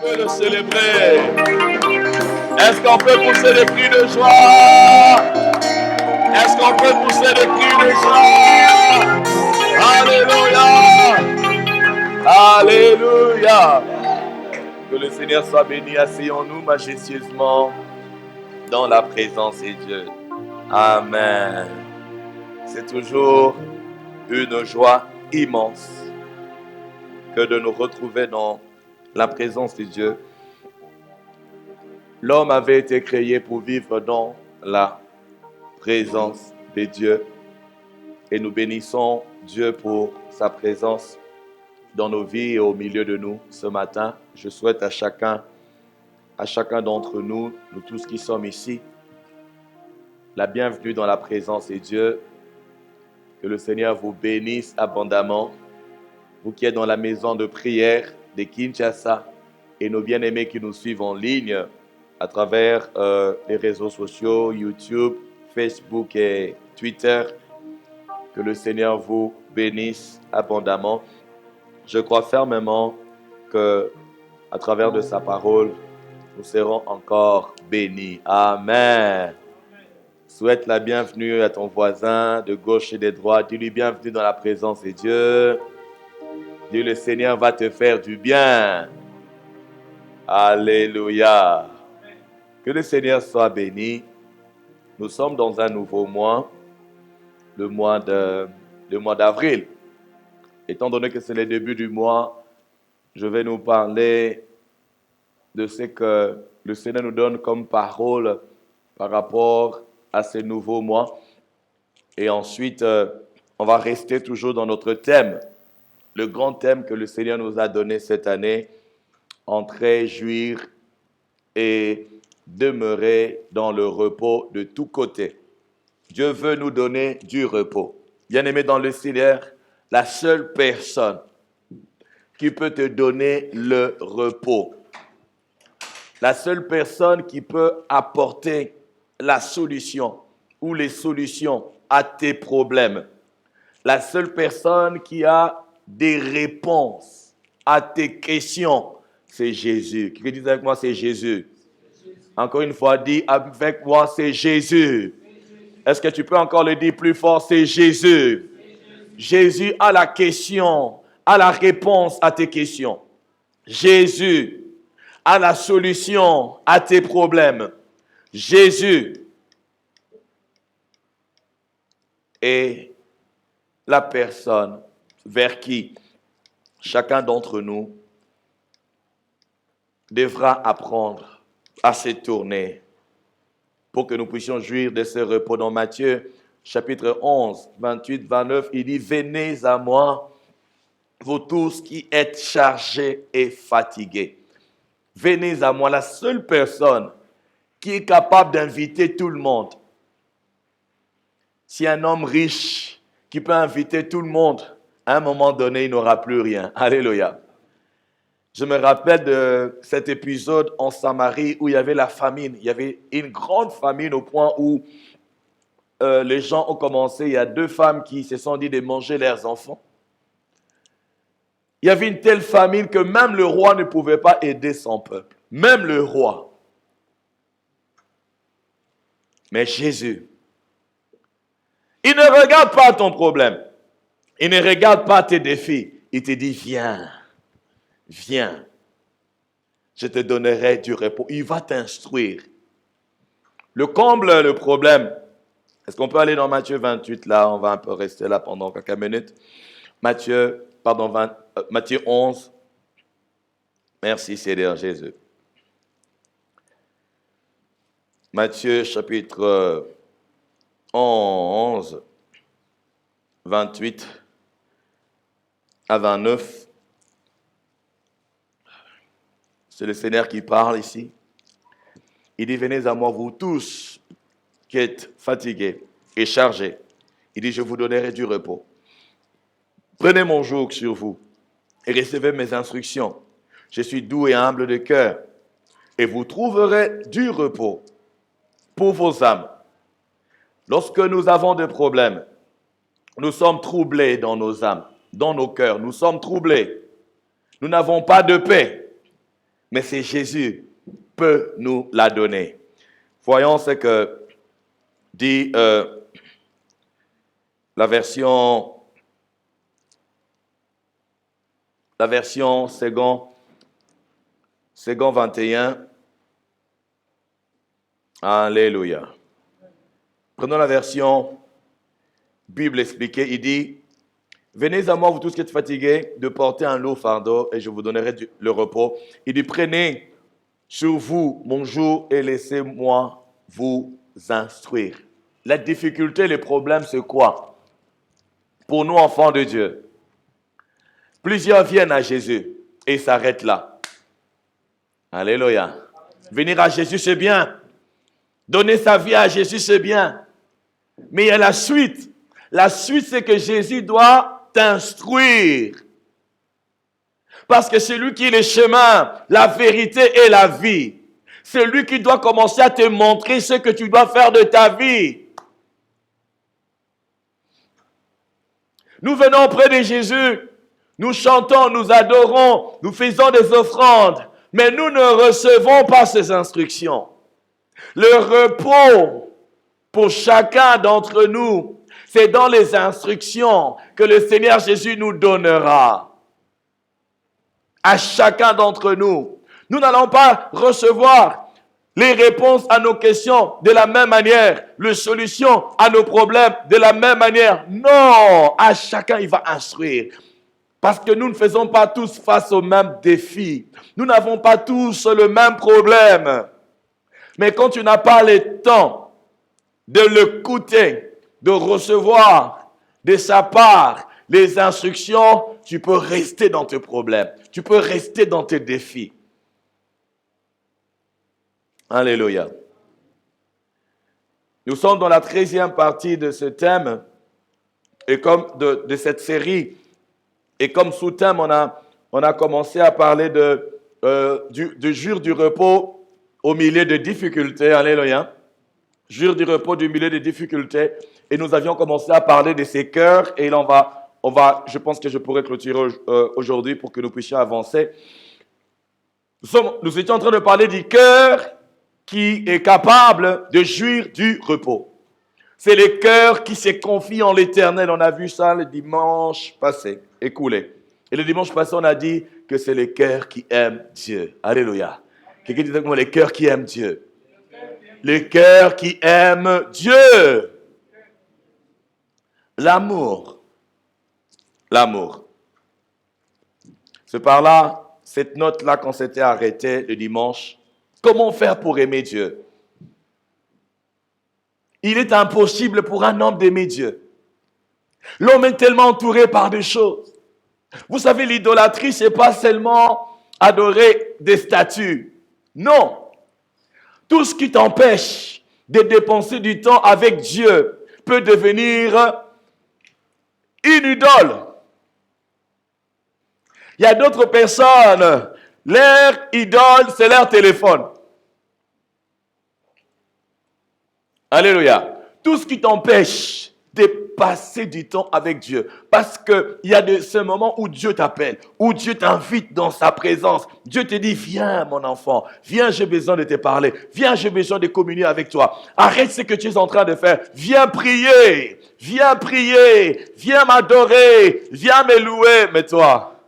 peut le célébrer? Est-ce qu'on peut pousser des cris de joie? Est-ce qu'on peut pousser des cris de joie? Alléluia! Alléluia! Que le Seigneur soit béni. Asseyons-nous majestueusement dans la présence de Dieu. Amen. C'est toujours une joie immense que de nous retrouver dans la présence de Dieu. L'homme avait été créé pour vivre dans la présence de Dieu. Et nous bénissons Dieu pour sa présence dans nos vies et au milieu de nous ce matin. Je souhaite à chacun d'entre nous, nous tous qui sommes ici, la bienvenue dans la présence de Dieu. Que le Seigneur vous bénisse abondamment. Vous qui êtes dans la maison de prière de Kinshasa et nos bien-aimés qui nous suivent en ligne à travers les réseaux sociaux, YouTube, Facebook et Twitter. Que le Seigneur vous bénisse abondamment. Je crois fermement que à travers de sa parole, nous serons encore bénis. Amen. Souhaite la bienvenue à ton voisin de gauche et de droite. Dis-lui bienvenue dans la présence de Dieu. Dis le Seigneur va te faire du bien. Alléluia. Que le Seigneur soit béni. Nous sommes dans un nouveau mois, le mois d'avril. Étant donné que c'est le début du mois, je vais nous parler de ce que le Seigneur nous donne comme parole par rapport à ce nouveau mois. Et ensuite, on va rester toujours dans notre thème, le grand thème que le Seigneur nous a donné cette année, entrer, jouir et demeurer dans le repos de tous côtés. Dieu veut nous donner du repos. Bien-aimé dans le Seigneur, la seule personne qui peut te donner le repos, la seule personne qui peut apporter la solution ou les solutions à tes problèmes, la seule personne qui a des réponses à tes questions, c'est Jésus. Qui dit avec moi, c'est Jésus. Encore une fois, dis avec moi, c'est Jésus. Est-ce que tu peux encore le dire plus fort, c'est Jésus. Jésus a la question, a la réponse à tes questions. Jésus a la solution à tes problèmes. Jésus est la personne vers qui chacun d'entre nous devra apprendre à se tourner pour que nous puissions jouir de ce repos. Dans Matthieu, chapitre 11, 28, 29, il dit « Venez à moi, vous tous qui êtes chargés et fatigués. » Venez à moi, la seule personne qui est capable d'inviter tout le monde. Si un homme riche qui peut inviter tout le monde, à un moment donné, il n'aura plus rien. Alléluia. Je me rappelle de cet épisode en Samarie où il y avait la famine. Il y avait une grande famine au point où les gens ont commencé. Il y a 2 femmes qui se sont dit de manger leurs enfants. Il y avait une telle famine que même le roi ne pouvait pas aider son peuple. Même le roi. Mais Jésus, il ne regarde pas ton problème. Il ne regarde pas tes défis. Il te dit, viens, viens. Je te donnerai du repos. Il va t'instruire. Le comble, le problème. Est-ce qu'on peut aller dans Matthieu 28 là? On va un peu rester là pendant quelques minutes. Matthieu 11. Merci Seigneur Jésus. Matthieu chapitre 11, 28 à 29. C'est le Seigneur qui parle ici. Il dit, venez à moi vous tous qui êtes fatigués et chargés. Il dit, je vous donnerai du repos. Prenez mon joug sur vous et recevez mes instructions. Je suis doux et humble de cœur et vous trouverez du repos pour vos âmes. Lorsque nous avons des problèmes, nous sommes troublés dans nos âmes, dans nos cœurs. Nous sommes troublés. Nous n'avons pas de paix. mais c'est Jésus qui peut nous la donner. Voyons ce que dit la version second 21. Alléluia. Prenons la version Bible expliquée. Il dit, venez à moi, vous tous qui êtes fatigués, de porter un lourd fardeau et je vous donnerai le repos. Il dit, prenez sur vous mon joug et laissez-moi vous instruire. La difficulté, le problème, c'est quoi? Pour nous, enfants de Dieu, plusieurs viennent à Jésus et s'arrêtent là. Alléluia. Venir à Jésus, c'est bien. Donner sa vie à Jésus, c'est bien. Mais il y a la suite. La suite, c'est que Jésus doit t'instruire. Parce que c'est lui qui est le chemin, la vérité et la vie. C'est lui qui doit commencer à te montrer ce que tu dois faire de ta vie. Nous venons auprès de Jésus, nous chantons, nous adorons, nous faisons des offrandes, mais nous ne recevons pas ces instructions. Le repos pour chacun d'entre nous, c'est dans les instructions que le Seigneur Jésus nous donnera. À chacun d'entre nous. Nous n'allons pas recevoir les réponses à nos questions de la même manière, les solutions à nos problèmes de la même manière. Non, à chacun il va instruire. Parce que nous ne faisons pas tous face au même défi. Nous n'avons pas tous le même problème. Mais quand tu n'as pas le temps de l'écouter, de recevoir de sa part les instructions, tu peux rester dans tes problèmes. Tu peux rester dans tes défis. Alléluia. Nous sommes dans la 13e partie de ce thème et comme de cette série. Et comme sous-thème, on a commencé à parler du jour du repos au milieu de difficultés. Alléluia. Jour du repos du milieu de difficultés. Et nous avions commencé à parler de ces cœurs. Et là, je pense que je pourrais clôturer aujourd'hui pour que nous puissions avancer. Nous étions en train de parler du cœur qui est capable de jouir du repos. C'est le cœur qui se confie en l'Éternel. On a vu ça le dimanche passé, écoulé. Et le dimanche passé, on a dit que c'est le cœur qui aime Dieu. Alléluia. Quelqu'un dit comme le cœur qui aime Dieu. Le cœur qui aime Dieu. L'amour. L'amour. C'est par là, cette note-là, qu'on s'était arrêté le dimanche. Comment faire pour aimer Dieu? Il est impossible pour un homme d'aimer Dieu. L'homme est tellement entouré par des choses. Vous savez, l'idolâtrie, ce n'est pas seulement adorer des statues. Non. Tout ce qui t'empêche de dépenser du temps avec Dieu peut devenir une idole. Il y a d'autres personnes, leur idole, c'est leur téléphone. Alléluia. Tout ce qui t'empêche de passer du temps avec Dieu. Parce qu'il y a ce moment où Dieu t'appelle, où Dieu t'invite dans sa présence. Dieu te dit, viens mon enfant, viens, j'ai besoin de te parler. Viens, j'ai besoin de communier avec toi. Arrête ce que tu es en train de faire. Viens prier, viens m'adorer, viens me louer. Mais toi,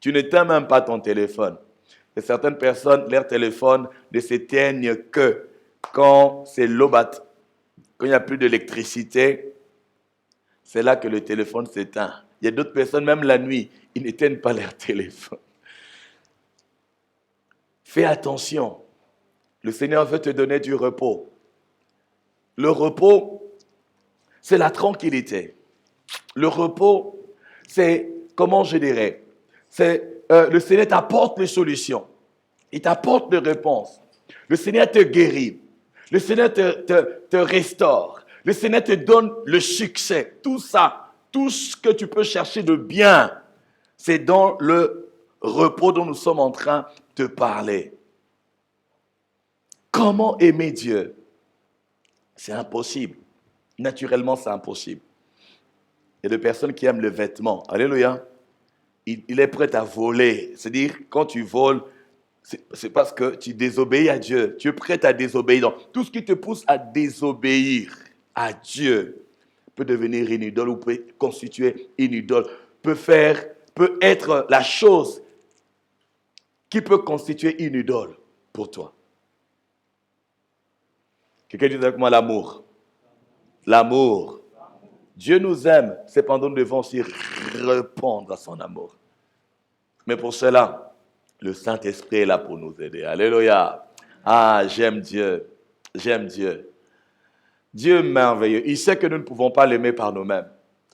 tu n'éteins même pas ton téléphone. Et certaines personnes, leur téléphone ne s'éteignent que quand c'est l'eau batte. Quand il n'y a plus d'électricité, c'est là que le téléphone s'éteint. Il y a d'autres personnes, même la nuit, ils n'éteignent pas leur téléphone. Fais attention. Le Seigneur veut te donner du repos. Le repos, c'est la tranquillité. Le repos, c'est, comment je dirais, c'est le Seigneur t'apporte les solutions. Il t'apporte des réponses. Le Seigneur te guérit. Le Seigneur te restaure. Le Seigneur te donne le succès. Tout ça, tout ce que tu peux chercher de bien, c'est dans le repos dont nous sommes en train de parler. Comment aimer Dieu? C'est impossible. Naturellement, c'est impossible. Il y a des personnes qui aiment le vêtement. Alléluia. il est prêt à voler. C'est-à-dire, quand tu voles, c'est parce que tu désobéis à Dieu. Tu es prêt à désobéir. Donc, tout ce qui te pousse à désobéir à Dieu peut devenir une idole ou peut constituer une idole, peut être la chose qui peut constituer une idole pour toi. Quelqu'un dit avec moi l'amour. L'amour. Dieu nous aime, cependant nous devons aussi répondre à son amour. Mais pour cela, le Saint-Esprit est là pour nous aider. Alléluia. Ah, j'aime Dieu. J'aime Dieu. Dieu est merveilleux. Il sait que nous ne pouvons pas l'aimer par nous-mêmes.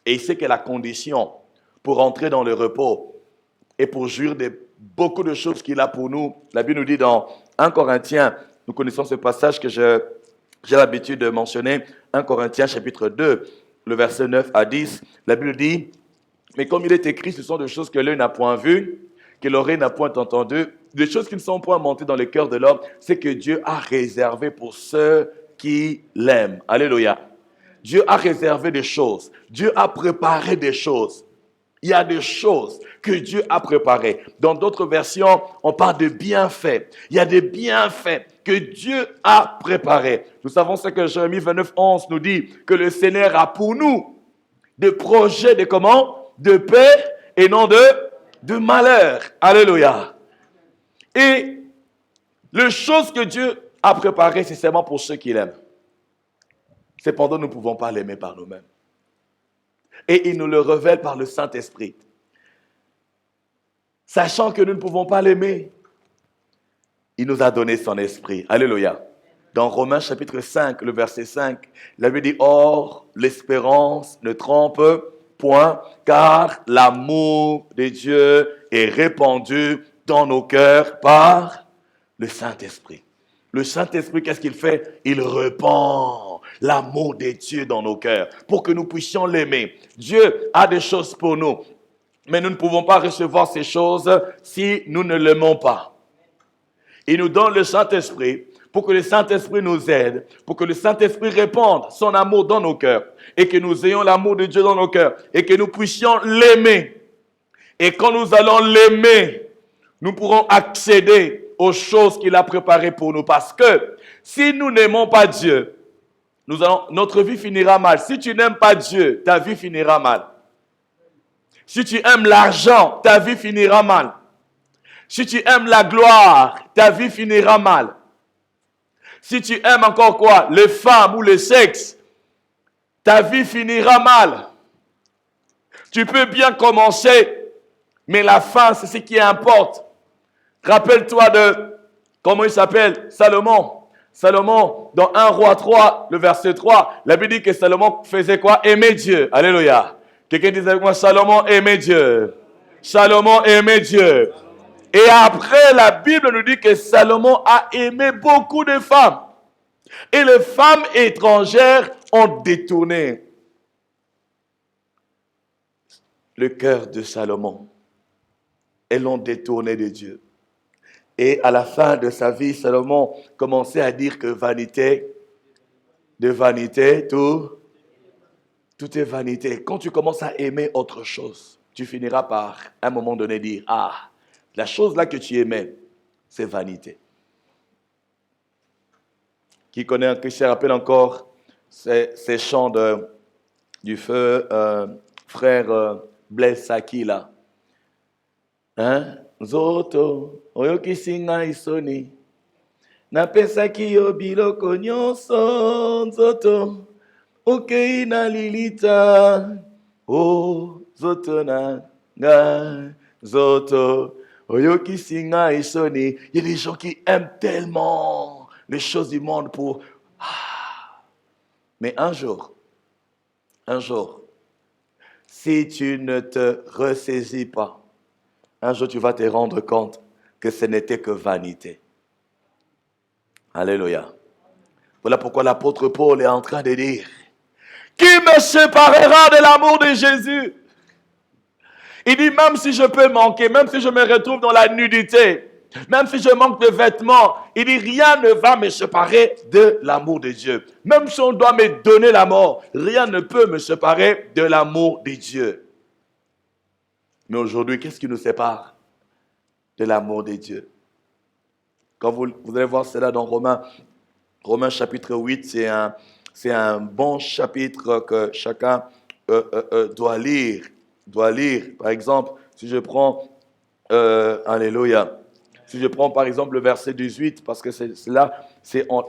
Et il sait que la condition pour entrer dans le repos et pour jouir de beaucoup de choses qu'il a pour nous, la Bible nous dit dans 1 Corinthiens, nous connaissons ce passage que j'ai l'habitude de mentionner, 1 Corinthiens chapitre 2, le verset 9 à 10, la Bible dit, mais comme il est écrit, ce sont des choses que l'œil n'a point vues, que l'oreille n'a point entendues, des choses qui ne sont point montées dans le cœur de l'homme, c'est que Dieu a réservé pour ceux qui l'aiment. Alléluia. Dieu a réservé des choses. Dieu a préparé des choses. Il y a des choses que Dieu a préparées. Dans d'autres versions, on parle de bienfaits. Il y a des bienfaits que Dieu a préparés. Nous savons ce que Jérémie 29, 11 nous dit, que le Seigneur a pour nous des projets de comment? De paix et non de malheur. Alléluia. Et les choses que Dieu a préparées, c'est seulement pour ceux qui l'aiment. Cependant, nous ne pouvons pas l'aimer par nous-mêmes. Et il nous le révèle par le Saint-Esprit. Sachant que nous ne pouvons pas l'aimer, il nous a donné son esprit. Alléluia. Dans Romains chapitre 5, le verset 5, la Bible dit, « Or, l'espérance ne trompe point, car l'amour de Dieu est répandu dans nos cœurs par le Saint-Esprit. » Le Saint-Esprit, qu'est-ce qu'il fait? Il répand l'amour de Dieu dans nos cœurs pour que nous puissions l'aimer. Dieu a des choses pour nous, mais nous ne pouvons pas recevoir ces choses si nous ne l'aimons pas. Il nous donne le Saint-Esprit pour que le Saint-Esprit nous aide, pour que le Saint-Esprit répande son amour dans nos cœurs et que nous ayons l'amour de Dieu dans nos cœurs et que nous puissions l'aimer. Et quand nous allons l'aimer, nous pourrons accéder aux choses qu'il a préparées pour nous. Parce que si nous n'aimons pas Dieu, notre vie finira mal. Si tu n'aimes pas Dieu, ta vie finira mal. Si tu aimes l'argent, ta vie finira mal. Si tu aimes la gloire, ta vie finira mal. Si tu aimes encore quoi? Les femmes ou le sexe, ta vie finira mal. Tu peux bien commencer, mais la fin, c'est ce qui importe. Rappelle-toi de, comment il s'appelle? Salomon. Salomon, dans 1 Roi 3, le verset 3, la Bible dit que Salomon faisait quoi? Aimer Dieu. Alléluia. Quelqu'un disait avec moi, Salomon aimait Dieu. Salomon aimait Dieu. Et après, la Bible nous dit que Salomon a aimé beaucoup de femmes. Et les femmes étrangères ont détourné le cœur de Salomon. Elles l'ont détourné de Dieu. Et à la fin de sa vie, Salomon commençait à dire que vanité, de vanité, tout est vanité. Quand tu commences à aimer autre chose, tu finiras par, à un moment donné, dire, ah, la chose là que tu aimais, c'est vanité. Qui se rappelle encore ces chants du feu frère Blaise Saki là. Hein? Zoto, oyokisinga isoni. Napesaki yo biloko nyonso, Zoto, okei na lilita. Oh, Zoto na nga, Zoto, oyokisinga isoni. Il y a des gens qui aiment tellement les choses du monde pour... Mais un jour, si tu ne te ressaisis pas, un jour, tu vas te rendre compte que ce n'était que vanité. Alléluia. Voilà pourquoi l'apôtre Paul est en train de dire, qui me séparera de l'amour de Jésus? Il dit, même si je peux manquer, même si je me retrouve dans la nudité, même si je manque de vêtements, il dit, rien ne va me séparer de l'amour de Dieu. Même si on doit me donner la mort, rien ne peut me séparer de l'amour de Dieu. Mais aujourd'hui, qu'est-ce qui nous sépare de l'amour de Dieu? Quand vous allez voir cela dans Romains chapitre 8, c'est un bon chapitre que chacun doit lire. Par exemple, si je prends, Alléluia, si je prends par exemple le verset 18, parce que c'est là,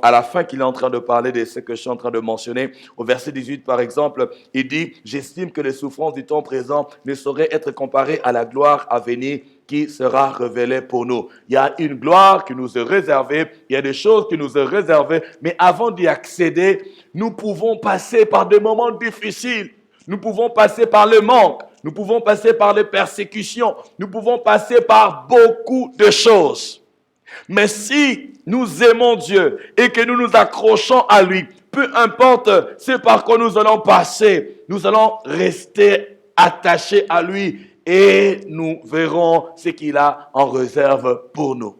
à la fin qu'il est en train de parler de ce que je suis en train de mentionner. Au verset 18, par exemple, il dit « J'estime que les souffrances du temps présent ne sauraient être comparées à la gloire à venir qui sera révélée pour nous. » Il y a une gloire qui nous est réservée, il y a des choses qui nous sont réservées, mais avant d'y accéder, nous pouvons passer par des moments difficiles. Nous pouvons passer par le manque, nous pouvons passer par les persécutions, nous pouvons passer par beaucoup de choses. Mais si nous aimons Dieu et que nous nous accrochons à lui, peu importe ce par quoi nous allons passer, nous allons rester attachés à lui et nous verrons ce qu'il a en réserve pour nous.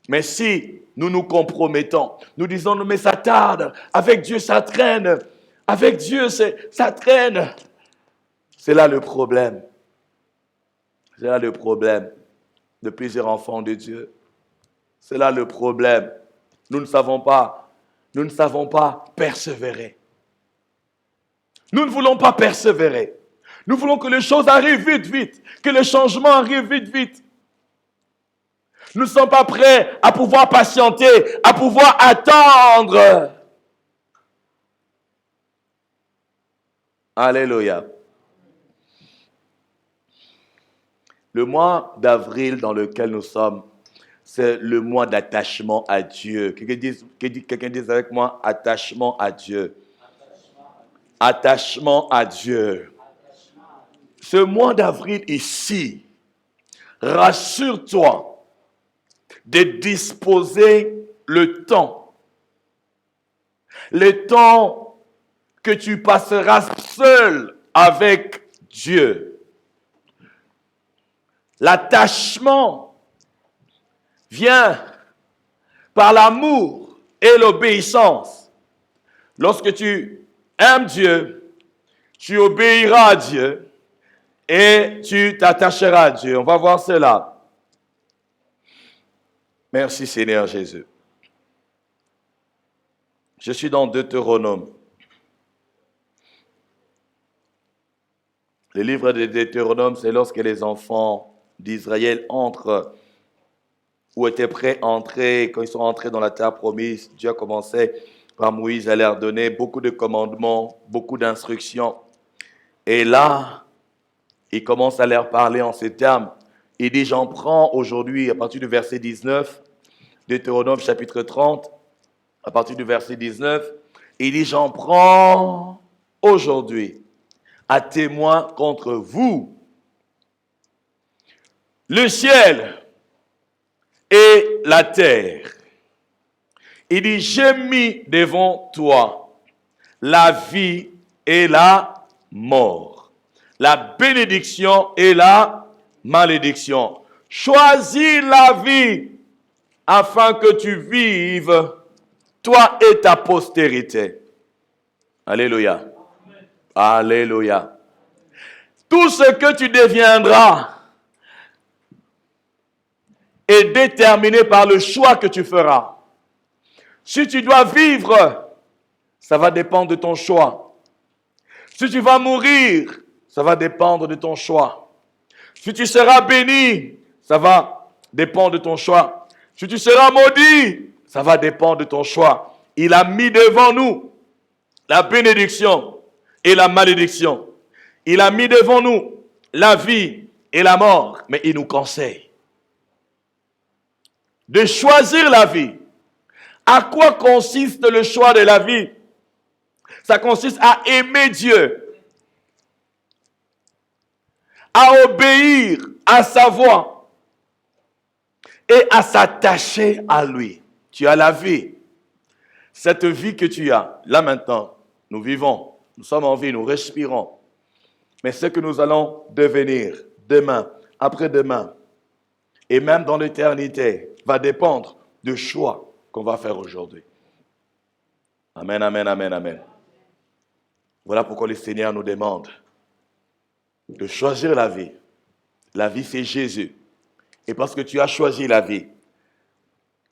Mais si nous nous compromettons, nous disons « mais ça tarde, avec Dieu ça traîne ». Avec Dieu, ça traîne. C'est là le problème. C'est là le problème de plusieurs enfants de Dieu. C'est là le problème. Nous ne savons pas persévérer. Nous ne voulons pas persévérer. Nous voulons que les choses arrivent vite, vite. Que le changement arrive vite, vite. Nous ne sommes pas prêts à pouvoir patienter, à pouvoir attendre. Alléluia. Le mois d'avril dans lequel nous sommes, c'est le mois d'attachement à Dieu. Quelqu'un dise avec moi, attachement à Dieu. Attachement à Dieu. Ce mois d'avril ici, rassure-toi de disposer le temps. Le temps que tu passeras seul avec Dieu. L'attachement vient par l'amour et l'obéissance. Lorsque tu aimes Dieu, tu obéiras à Dieu et tu t'attacheras à Dieu. On va voir cela. Merci Seigneur Jésus. Je suis dans Deutéronome. Le livre de Deutéronome, c'est lorsque les enfants d'Israël entrent ou étaient prêts à entrer. Quand ils sont entrés dans la terre promise, Dieu a commencé par Moïse à leur donner beaucoup de commandements, beaucoup d'instructions. Et là, il commence à leur parler en ces termes. Il dit, j'en prends aujourd'hui, à partir du verset 19, Deutéronome chapitre 30, à partir du verset 19, il dit, j'en prends aujourd'hui à témoin contre vous le ciel et la terre. Il dit, j'ai mis devant toi la vie et la mort, la bénédiction et la malédiction. Choisis la vie afin que tu vives, toi et ta postérité. Alléluia. Alléluia. Tout ce que tu deviendras est déterminé par le choix que tu feras. Si tu dois vivre, ça va dépendre de ton choix. Si tu vas mourir, ça va dépendre de ton choix. Si tu seras béni, ça va dépendre de ton choix. Si tu seras maudit, ça va dépendre de ton choix. Il a mis devant nous la bénédiction et la malédiction. Il a mis devant nous la vie et la mort, mais il nous conseille de choisir la vie. À quoi consiste le choix de la vie? Ça consiste à aimer Dieu, à obéir à sa voix et à s'attacher à lui. Tu as la vie. Cette vie que tu as, là maintenant, nous vivons, nous sommes en vie, nous respirons. Mais ce que nous allons devenir demain, après-demain, et même dans l'éternité, va dépendre du choix qu'on va faire aujourd'hui. Amen, amen, amen, amen. Voilà pourquoi le Seigneur nous demande de choisir la vie c'est Jésus. Et parce que tu as choisi la vie,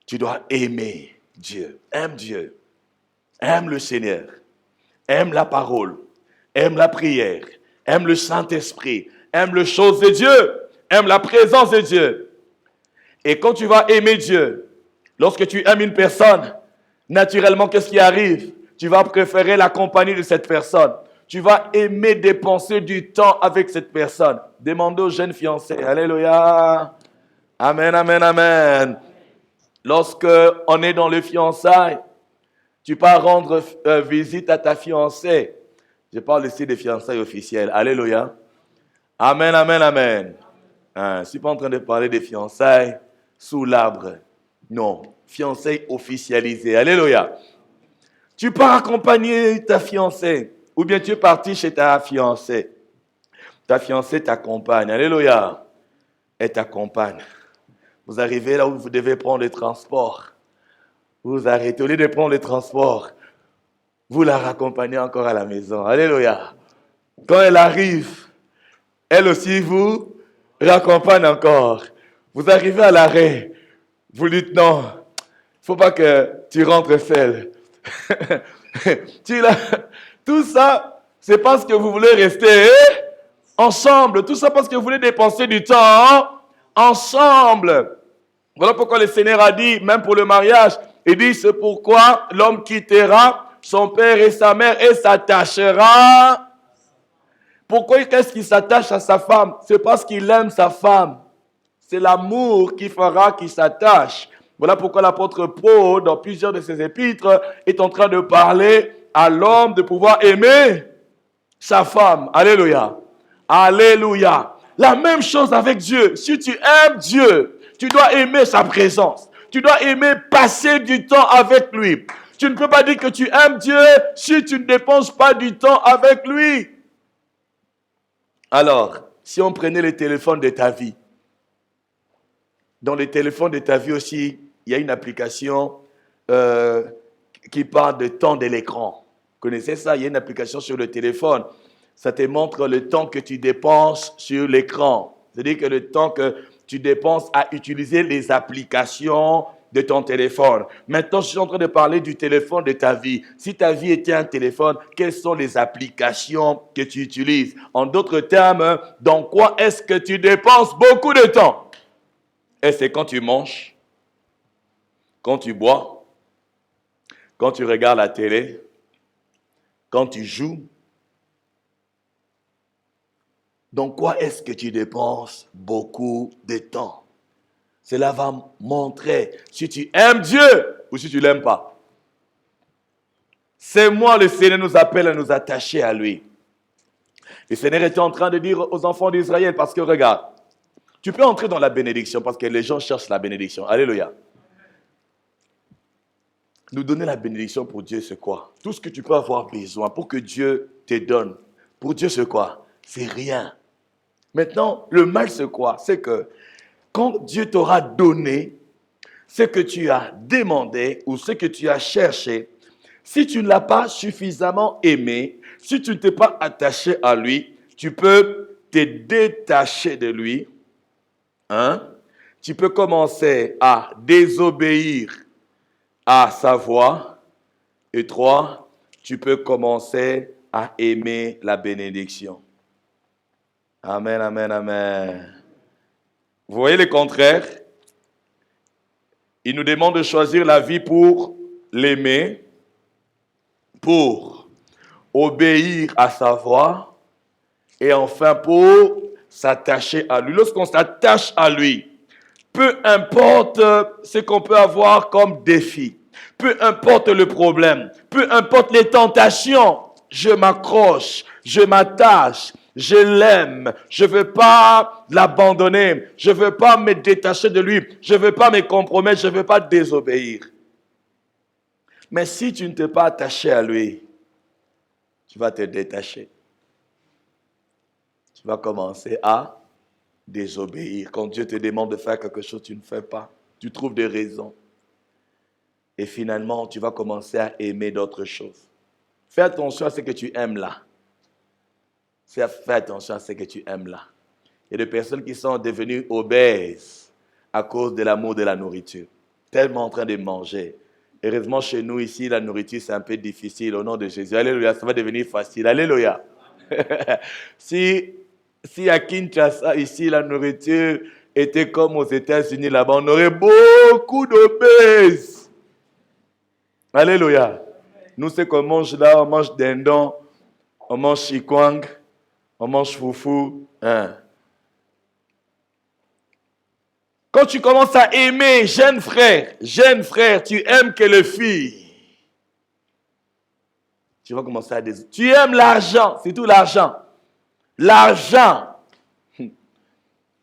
tu dois aimer Dieu. Aime le Seigneur. Aime la parole. Aime la prière. Aime le Saint-Esprit. Aime les choses de Dieu. Aime la présence de Dieu. Et quand tu vas aimer Dieu, lorsque tu aimes une personne, naturellement, qu'est-ce qui arrive? Tu vas préférer la compagnie de cette personne. Tu vas aimer dépenser du temps avec cette personne. Demandez aux jeunes fiancés. Alléluia. Amen, amen, amen. Lorsque on est dans les fiançailles, tu pars rendre visite à ta fiancée. Je parle ici des fiançailles officielles. Alléluia. Amen, amen, amen. Je ne suis pas en train de parler des fiançailles sous l'arbre. Non, fiançailles officialisées. Alléluia. Tu pars accompagner ta fiancée. Ou bien tu es parti chez ta fiancée. Ta fiancée t'accompagne. Alléluia. Elle t'accompagne. Vous arrivez là où vous devez prendre le transport. Vous arrêtez, au lieu de prendre le transport, vous la raccompagnez encore à la maison. Alléluia. Quand elle arrive, elle aussi vous raccompagne encore. Vous arrivez à l'arrêt, vous dites non, il ne faut pas que tu rentres seul. Tout ça, c'est parce que vous voulez rester ensemble. Tout ça parce que vous voulez dépenser du temps ensemble. Voilà pourquoi le Seigneur a dit, même pour le mariage, il dit, c'est pourquoi l'homme quittera son père et sa mère et s'attachera. Pourquoi qu'est-ce qu'il s'attache à sa femme? C'est parce qu'il aime sa femme. C'est l'amour qui fera qu'il s'attache. Voilà pourquoi l'apôtre Paul, dans plusieurs de ses épîtres, est en train de parler à l'homme de pouvoir aimer sa femme. Alléluia. Alléluia. La même chose avec Dieu. Si tu aimes Dieu, tu dois aimer sa présence. Tu dois aimer passer du temps avec lui. Tu ne peux pas dire que tu aimes Dieu si tu ne dépenses pas du temps avec lui. Alors, si on prenait le téléphone de ta vie, dans le téléphone de ta vie aussi, il y a une application qui parle de temps de l'écran. Vous connaissez ça? Il y a une application sur le téléphone. Ça te montre le temps que tu dépenses sur l'écran. C'est-à-dire que le temps que tu dépenses à utiliser les applications de ton téléphone. Maintenant, je suis en train de parler du téléphone de ta vie. Si ta vie était un téléphone, quelles sont les applications que tu utilises? En d'autres termes, dans quoi est-ce que tu dépenses beaucoup de temps? Est-ce que c'est quand tu manges, quand tu bois, quand tu regardes la télé, quand tu joues? Dans quoi est-ce que tu dépenses beaucoup de temps? Cela va montrer si tu aimes Dieu ou si tu ne l'aimes pas. C'est moi, le Seigneur nous appelle à nous attacher à lui. Le Seigneur était en train de dire aux enfants d'Israël, parce que regarde, tu peux entrer dans la bénédiction parce que les gens cherchent la bénédiction. Alléluia. Nous donner la bénédiction pour Dieu, c'est quoi? Tout ce que tu peux avoir besoin pour que Dieu te donne. Pour Dieu, c'est quoi? C'est rien. Maintenant, le mal, c'est quoi? C'est que quand Dieu t'aura donné ce que tu as demandé ou ce que tu as cherché, si tu ne l'as pas suffisamment aimé, si tu ne t'es pas attaché à lui, tu peux te détacher de lui. Tu peux commencer à désobéir à sa voix. Et 3, tu peux commencer à aimer la bénédiction. Amen, amen, amen. Vous voyez le contraire? Il nous demande de choisir la vie pour l'aimer, pour obéir à sa voix et enfin pour s'attacher à lui. Lorsqu'on s'attache à lui, peu importe ce qu'on peut avoir comme défi, peu importe le problème, peu importe les tentations, je m'accroche, je m'attache, je l'aime, je ne veux pas l'abandonner, je ne veux pas me détacher de lui, je ne veux pas me compromettre, je ne veux pas désobéir. Mais si tu ne t'es pas attaché à lui, tu vas te détacher. Tu vas commencer à désobéir. Quand Dieu te demande de faire quelque chose, tu ne fais pas. Tu trouves des raisons. Et finalement, tu vas commencer à aimer d'autres choses. Fais attention à ce que tu aimes là. Fais attention à ce que tu aimes là. Il y a des personnes qui sont devenues obèses à cause de l'amour de la nourriture. Tellement en train de manger. Heureusement, chez nous, ici, la nourriture, c'est un peu difficile. Au nom de Jésus. Alléluia, ça va devenir facile. Alléluia. si à Kinshasa, ici, la nourriture était comme aux États-Unis, là-bas, on aurait beaucoup d'obèses. Alléluia. Nous, c'est qu'on mange là, on mange dindon, on mange chikwang, on mange foufou. Hein. Quand tu commences à aimer, jeune frère, tu aimes que les filles. Tu vas commencer à désirer. Tu aimes l'argent, c'est tout l'argent. L'argent.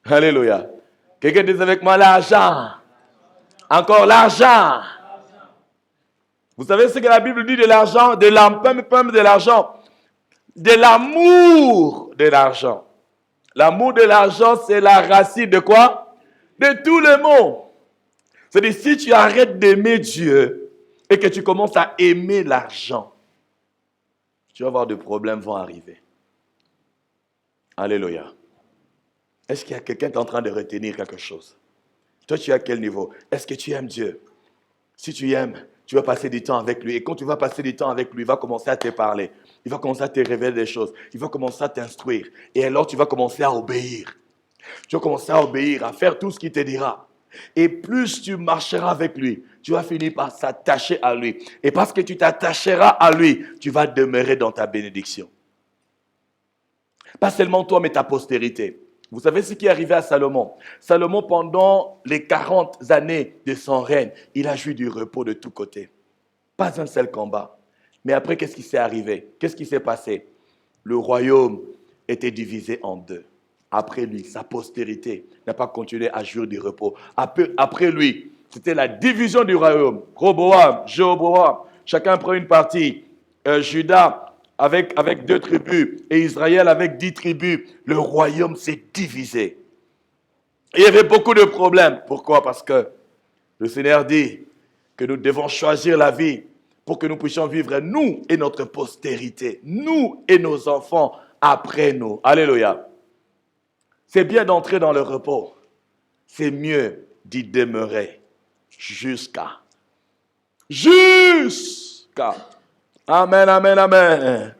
Alléluia. Quelqu'un dit avec moi l'argent. Encore l'argent. Vous savez ce que la Bible dit de l'argent, de l'emprunt de l'argent, de l'amour de l'argent. L'amour de l'argent, c'est la racine de quoi? De tout le monde. C'est-à-dire, si tu arrêtes d'aimer Dieu et que tu commences à aimer l'argent, tu vas voir des problèmes vont arriver. Alléluia. Est-ce qu'il y a quelqu'un qui est en train de retenir quelque chose? Toi, tu es à quel niveau? Est-ce que tu aimes Dieu? Si tu aimes, tu vas passer du temps avec lui. Et quand tu vas passer du temps avec lui, il va commencer à te parler. Il va commencer à te révéler des choses. Il va commencer à t'instruire. Et alors, tu vas commencer à obéir. Tu vas commencer à obéir, à faire tout ce qu'il te dira. Et plus tu marcheras avec lui, tu vas finir par s'attacher à lui. Et parce que tu t'attacheras à lui, tu vas demeurer dans ta bénédiction. Pas seulement toi, mais ta postérité. Vous savez ce qui est arrivé à Salomon? Salomon, pendant les 40 années de son règne, il a joui du repos de tous côtés. Pas un seul combat. Mais après, qu'est-ce qui s'est arrivé? Qu'est-ce qui s'est passé? Le royaume était divisé en deux. Après lui, sa postérité n'a pas continué à jouir du repos. Après lui, c'était la division du royaume. Roboam, Jéroboam, chacun prend une partie. Juda avec 2 tribus et Israël avec 10 tribus. Le royaume s'est divisé. Et il y avait beaucoup de problèmes. Pourquoi? Parce que le Seigneur dit que nous devons choisir la vie pour que nous puissions vivre, nous et notre postérité, nous et nos enfants après nous. Alléluia. C'est bien d'entrer dans le repos. C'est mieux d'y demeurer jusqu'à. Amen, amen, amen.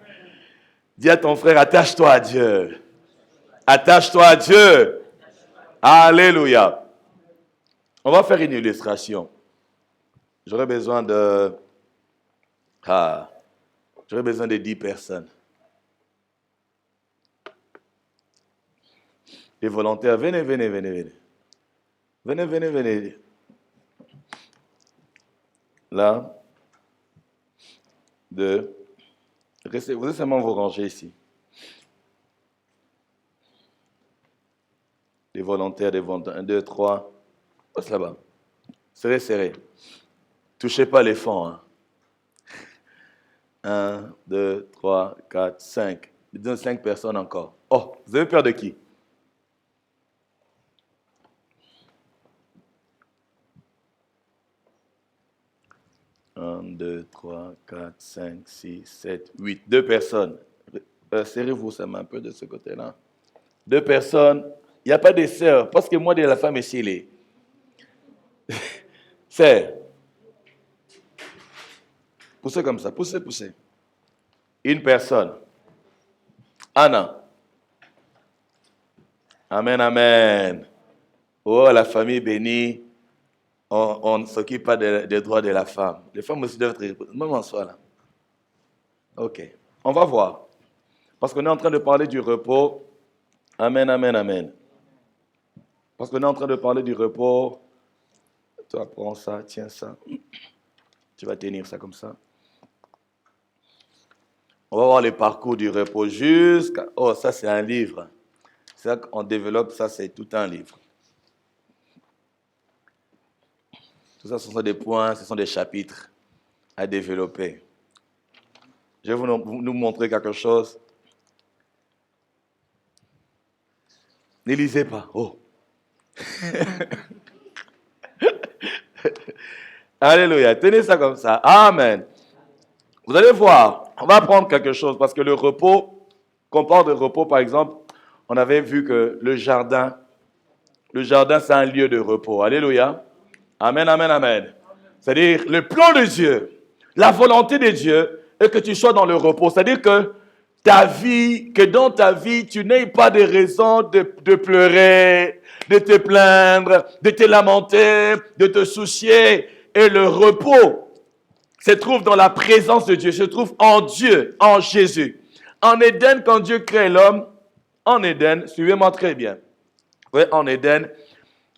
Dis à ton frère, attache-toi à Dieu. Attache-toi à Dieu. Alléluia. On va faire une illustration. J'aurais besoin de 10 personnes. Les volontaires, venez. Venez. Là. 2. Restez, vous allez seulement vous ranger ici. Les volontaires, 1, 2, 3. Passe là-bas. Serrez. Touchez pas les fonds. Hein. 1, 2, 3, 4, 5. Il donne 5 personnes encore. Oh, vous avez peur de qui? Un, 2, 3, 4, 5, 6, 7, 8. 2 personnes. Serrez-vous seulement un peu de ce côté-là. 2 personnes. Il n'y a pas de sœurs. Parce que moi, de la femme ici, il est. Sœur. Poussez comme ça. Poussez. Une personne. Anna. Amen. Oh, la famille bénie. On ne s'occupe pas des droits de la femme. Les femmes aussi doivent être... Même en soi, là. Ok. On va voir. Parce qu'on est en train de parler du repos. Amen. Parce qu'on est en train de parler du repos. Toi, prends ça, tiens ça. Tu vas tenir ça comme ça. On va voir le parcours du repos jusqu'à... Oh, ça, c'est un livre. C'est ça qu'on développe, ça, c'est tout un livre. Tout ça, ce sont des points, ce sont des chapitres à développer. Je vais nous montrer quelque chose. Ne lisez pas. Oh. Alléluia. Tenez ça comme ça. Amen. Vous allez voir, on va apprendre quelque chose parce que le repos, qu'on parle de repos, par exemple, on avait vu que le jardin, c'est un lieu de repos. Alléluia. Amen, amen, amen. C'est-à-dire, le plan de Dieu, la volonté de Dieu est que tu sois dans le repos. C'est-à-dire que dans ta vie, tu n'aies pas de raison de pleurer, de te plaindre, de te lamenter, de te soucier. Et le repos se trouve dans la présence de Dieu, se trouve en Dieu, en Jésus. En Éden, quand Dieu crée l'homme, en Éden, suivez-moi très bien. Oui, en Éden,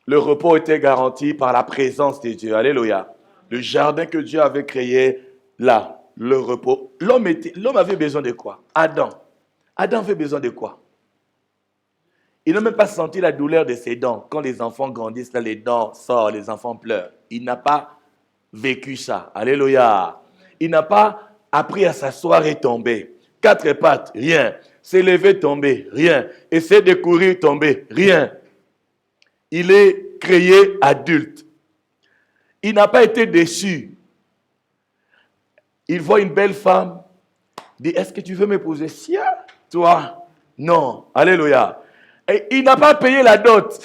le repos était garanti par la présence de Dieu. Alléluia. Le jardin que Dieu avait créé, là, le repos. L'homme avait besoin de quoi? Adam avait besoin de quoi? Il n'a même pas senti la douleur de ses dents. Quand les enfants grandissent, là, les dents sortent, les enfants pleurent. Il n'a pas vécu ça. Alléluia. Il n'a pas appris à s'asseoir et tomber. 4 pattes, rien. S'élever, tomber, rien. Essayer de courir, tomber, rien. Il est créé adulte. Il n'a pas été déçu. Il voit une belle femme, dit, est-ce que tu veux m'épouser? Si, toi, non. Alléluia. Et il n'a pas payé la dot.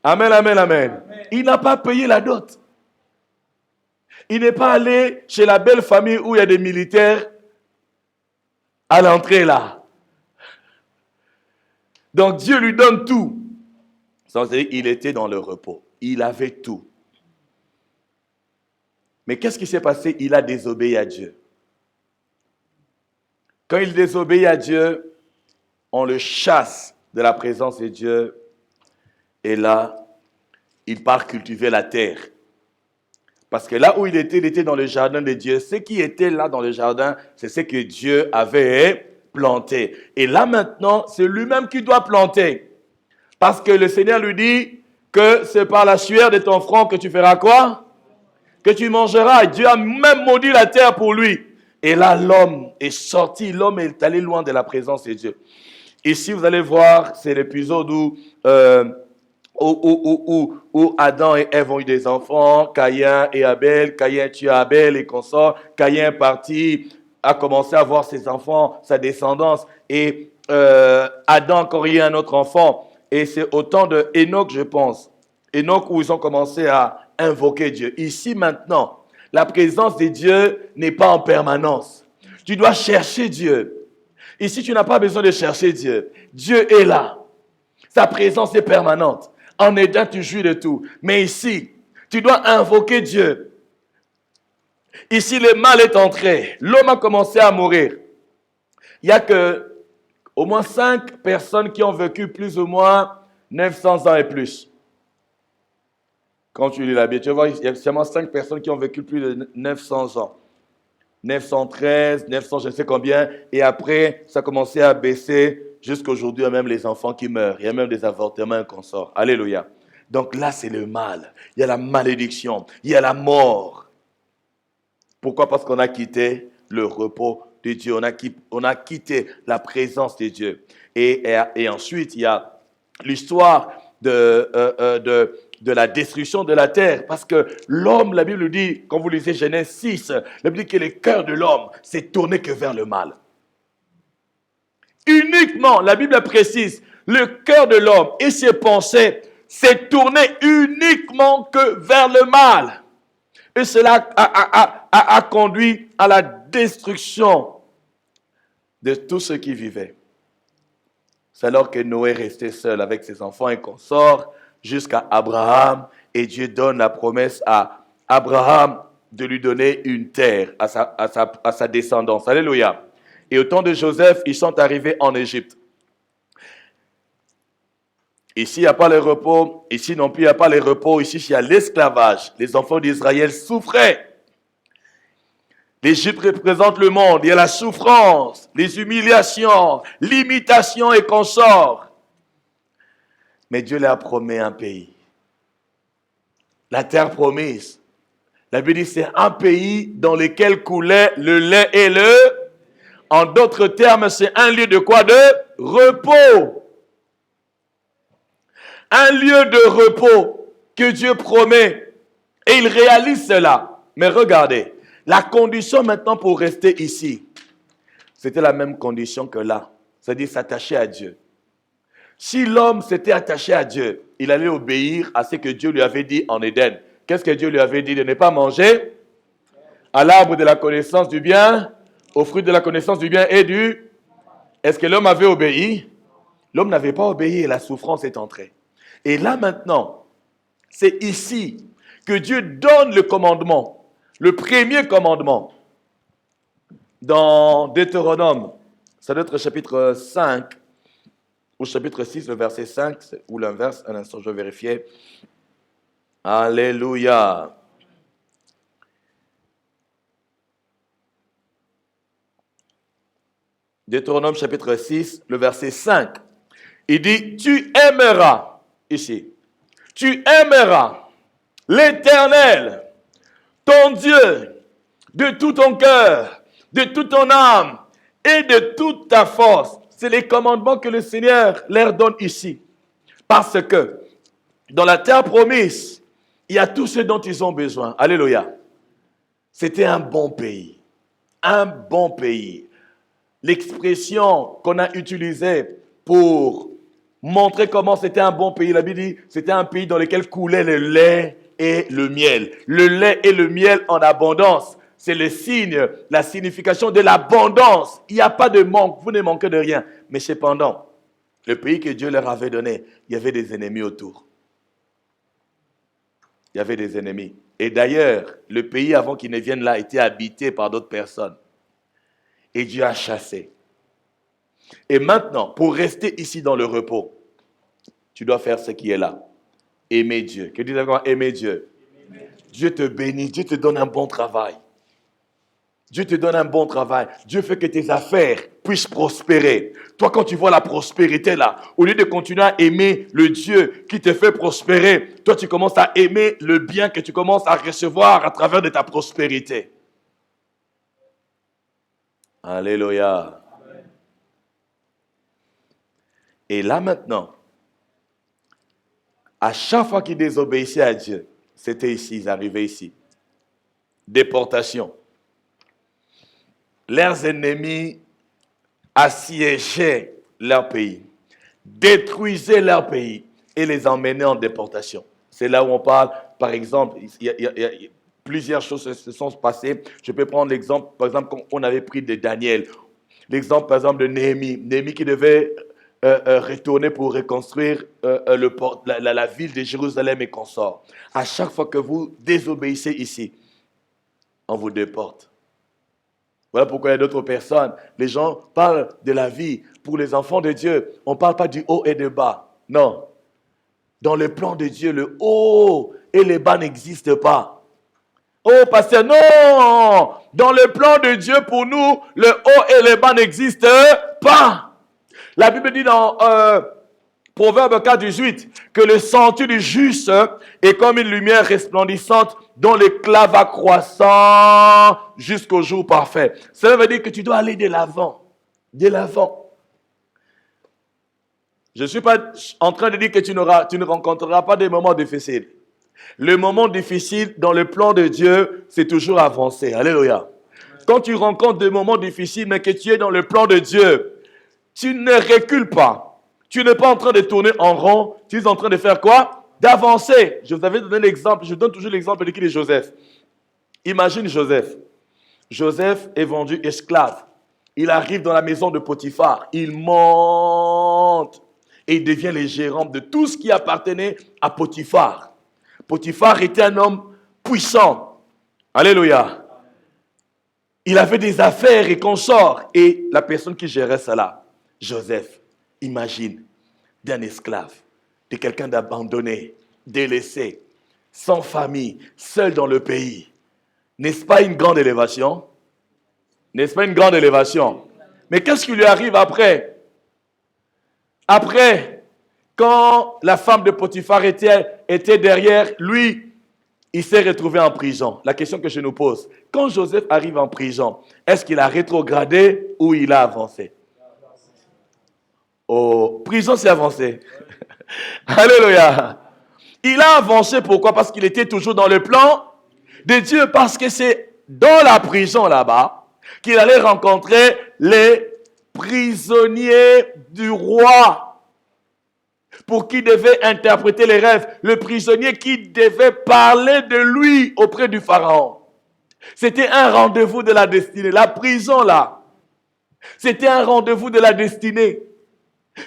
Amen, amen, amen. Il n'a pas payé la dot. Il n'est pas allé chez la belle famille où il y a des militaires à l'entrée là. Donc Dieu lui donne tout. Sans dire, il était dans le repos. Il avait tout. Mais qu'est-ce qui s'est passé? Il a désobéi à Dieu. Quand il désobéit à Dieu, on le chasse de la présence de Dieu. Et là, il part cultiver la terre. Parce que là où il était dans le jardin de Dieu. Ce qui était là dans le jardin, c'est ce que Dieu avait planté. Et là maintenant, c'est lui-même qui doit planter. Parce que le Seigneur lui dit que c'est par la sueur de ton front que tu feras quoi? Que tu mangeras. Dieu a même maudit la terre pour lui. Et là, l'homme est sorti. L'homme est allé loin de la présence de Dieu. Ici, vous allez voir, c'est l'épisode où Adam et Ève ont eu des enfants, Caïn et Abel. Caïn tue Abel et consort. Caïn est parti, a commencé à voir ses enfants, sa descendance. Et Adam a encore eu un autre enfant. Et c'est au temps de Enoch, je pense. Enoch où ils ont commencé à invoquer Dieu. Ici maintenant, la présence de Dieu n'est pas en permanence. Tu dois chercher Dieu. Ici, tu n'as pas besoin de chercher Dieu. Dieu est là. Sa présence est permanente. En Éden, tu jouis de tout. Mais ici, tu dois invoquer Dieu. Ici, le mal est entré. L'homme a commencé à mourir. Il y a au moins 5 personnes qui ont vécu plus ou moins 900 ans et plus. Quand tu lis la Bible, tu vois, il y a seulement 5 personnes qui ont vécu plus de 900 ans. 913, 900, je ne sais combien. Et après, ça a commencé à baisser. Jusqu'à aujourd'hui, il y a même les enfants qui meurent. Il y a même des avortements et consorts. Alléluia. Donc là, c'est le mal. Il y a la malédiction. Il y a la mort. Pourquoi? Parce qu'on a quitté le repos de Dieu. On a quitté la présence de Dieu. Et ensuite, il y a l'histoire de la destruction de la terre. Parce que l'homme, la Bible dit, quand vous lisez Genèse 6, la Bible dit que le cœur de l'homme s'est tourné que vers le mal. Uniquement, la Bible précise, le cœur de l'homme et ses pensées s'est tourné uniquement que vers le mal. Et cela a conduit à la destruction de tous ceux qui vivaient. C'est alors que Noé restait seul avec ses enfants et consorts jusqu'à Abraham. Et Dieu donne la promesse à Abraham de lui donner une terre à sa descendance. Alléluia. Et au temps de Joseph, ils sont arrivés en Égypte. Ici, il n'y a pas le repos. Ici non plus, il n'y a pas le repos. Ici, il y a l'esclavage. Les enfants d'Israël souffraient. L'Égypte représente le monde. Il y a la souffrance, les humiliations, l'imitation et consorts. Mais Dieu leur a promis un pays. La terre promise. La Bible dit c'est un pays dans lequel coulait le lait et le... En d'autres termes, c'est un lieu de quoi? De repos. Un lieu de repos que Dieu promet. Et il réalise cela. Mais regardez, la condition maintenant pour rester ici, c'était la même condition que là. C'est-à-dire s'attacher à Dieu. Si l'homme s'était attaché à Dieu, il allait obéir à ce que Dieu lui avait dit en Éden. Qu'est-ce que Dieu lui avait dit? De ne pas manger à l'arbre de la connaissance du bien, au fruit de la connaissance du bien et du... Est-ce que l'homme avait obéi? L'homme n'avait pas obéi et la souffrance est entrée. Et là maintenant, c'est ici que Dieu donne le commandement, le premier commandement. Dans Deutéronome, ça doit être chapitre 5 ou chapitre 6, le verset 5, ou l'inverse, un instant, je vais vérifier. Alléluia. Deutéronome chapitre 6, le verset 5. Il dit, tu aimeras, ici, tu aimeras l'Éternel, ton Dieu, de tout ton cœur, de toute ton âme et de toute ta force. C'est les commandements que le Seigneur leur donne ici. Parce que dans la terre promise, il y a tout ce dont ils ont besoin. Alléluia. C'était un bon pays. Un bon pays. L'expression qu'on a utilisée pour montrer comment c'était un bon pays, la Bible dit, c'était un pays dans lequel coulait le lait et le miel. Le lait et le miel en abondance. C'est le signe, la signification de l'abondance. Il n'y a pas de manque, vous ne manquez de rien. Mais cependant, le pays que Dieu leur avait donné, il y avait des ennemis autour. Il y avait des ennemis. Et d'ailleurs, le pays avant qu'ils ne viennent là était habité par d'autres personnes. Et Dieu a chassé. Et maintenant, pour rester ici dans le repos, tu dois faire ce qui est là. Aimer Dieu. Que dis-tu encore? Aimer Dieu. Dieu te bénit, Dieu te donne un bon travail. Dieu te donne un bon travail. Dieu fait que tes affaires puissent prospérer. Toi, quand tu vois la prospérité là, au lieu de continuer à aimer le Dieu qui te fait prospérer, toi, tu commences à aimer le bien que tu commences à recevoir à travers de ta prospérité. Alléluia. Amen. Et là maintenant, à chaque fois qu'ils désobéissaient à Dieu, c'était ici, ils arrivaient ici. Déportation. Leurs ennemis assiégeaient leur pays, détruisaient leur pays et les emmenaient en déportation. C'est là où on parle, par exemple, il y a plusieurs choses se sont passées. Je peux prendre l'exemple, par exemple, qu'on avait pris de Daniel. L'exemple, par exemple, de Néhémie. Néhémie qui devait retourner pour reconstruire la ville de Jérusalem et consorts. À chaque fois que vous désobéissez ici, on vous déporte. Voilà pourquoi il y a d'autres personnes. Les gens parlent de la vie. Pour les enfants de Dieu, on ne parle pas du haut et du bas. Non. Dans le plan de Dieu, le haut et le bas n'existent pas. Oh, pasteur, non! Dans le plan de Dieu, pour nous, le haut et le bas n'existent pas. La Bible dit dans Proverbe 4:18 que le sentier du juste est comme une lumière resplendissante dont l'éclat va croissant jusqu'au jour parfait. Cela veut dire que tu dois aller de l'avant. De l'avant. Je ne suis pas en train de dire que tu ne rencontreras pas des moments difficiles. Le moment difficile dans le plan de Dieu, c'est toujours avancer. Alléluia. Quand tu rencontres des moments difficiles, mais que tu es dans le plan de Dieu, tu ne recules pas. Tu n'es pas en train de tourner en rond. Tu es en train de faire quoi? D'avancer. Je vous avais donné l'exemple. Je donne toujours l'exemple de qui est Joseph. Imagine Joseph. Joseph est vendu esclave. Il arrive dans la maison de Potiphar. Il monte. Et il devient le gérant de tout ce qui appartenait à Potiphar. Potiphar était un homme puissant. Alléluia. Il avait des affaires et consorts. Et la personne qui gérait cela, Joseph, imagine, d'un esclave, de quelqu'un d'abandonné, délaissé, sans famille, seul dans le pays. N'est-ce pas une grande élévation? N'est-ce pas une grande élévation? Mais qu'est-ce qui lui arrive après? Après, quand la femme de Potiphar était derrière lui, il s'est retrouvé en prison. La question que je nous pose, quand Joseph arrive en prison, est-ce qu'il a rétrogradé ou il a avancé? Oh, prison, c'est avancé. Alléluia. Il a avancé, pourquoi? Parce qu'il était toujours dans le plan de Dieu. Parce que c'est dans la prison là-bas qu'il allait rencontrer les prisonniers du roi pour qui devait interpréter les rêves, le prisonnier qui devait parler de lui auprès du pharaon. C'était un rendez-vous de la destinée. La prison là, c'était un rendez-vous de la destinée.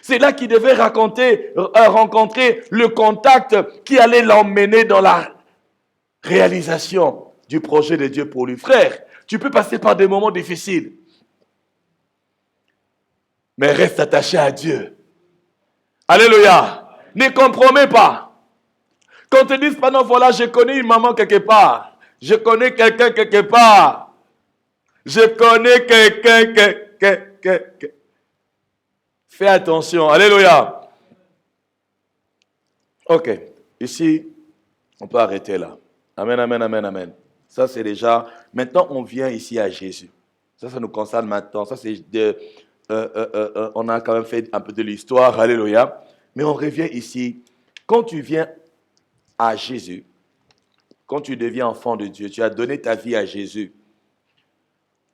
C'est là qu'il devait rencontrer le contact qui allait l'emmener dans la réalisation du projet de Dieu pour lui. Frère, tu peux passer par des moments difficiles, mais reste attaché à Dieu. Alléluia. Ne compromets pas. Qu'on te dise pas non, voilà, je connais une maman quelque part. Je connais quelqu'un quelque part. Je connais quelqu'un quelque. Fais attention. Alléluia. Ok. Ici, on peut arrêter là. Amen, amen, amen, amen. Ça, c'est déjà... Maintenant, on vient ici à Jésus. Ça nous concerne maintenant. Ça, c'est on a quand même fait un peu de l'histoire. Alléluia. Mais on revient ici. Quand tu viens à Jésus, quand tu deviens enfant de Dieu, tu as donné ta vie à Jésus,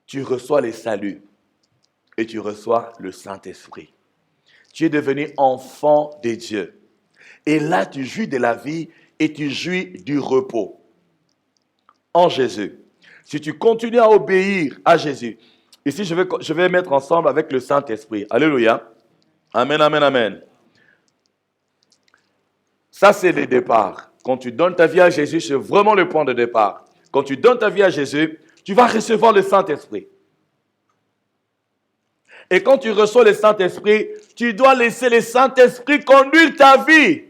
tu reçois les saluts et tu reçois le Saint-Esprit. Tu es devenu enfant de Dieu. Et là, tu jouis de la vie et tu jouis du repos en Jésus. Si tu continues à obéir à Jésus, ici je vais mettre ensemble avec le Saint-Esprit. Alléluia. Amen, amen, amen. Ça, c'est le départ. Quand tu donnes ta vie à Jésus, c'est vraiment le point de départ. Quand tu donnes ta vie à Jésus, tu vas recevoir le Saint-Esprit. Et quand tu reçois le Saint-Esprit, tu dois laisser le Saint-Esprit conduire ta vie.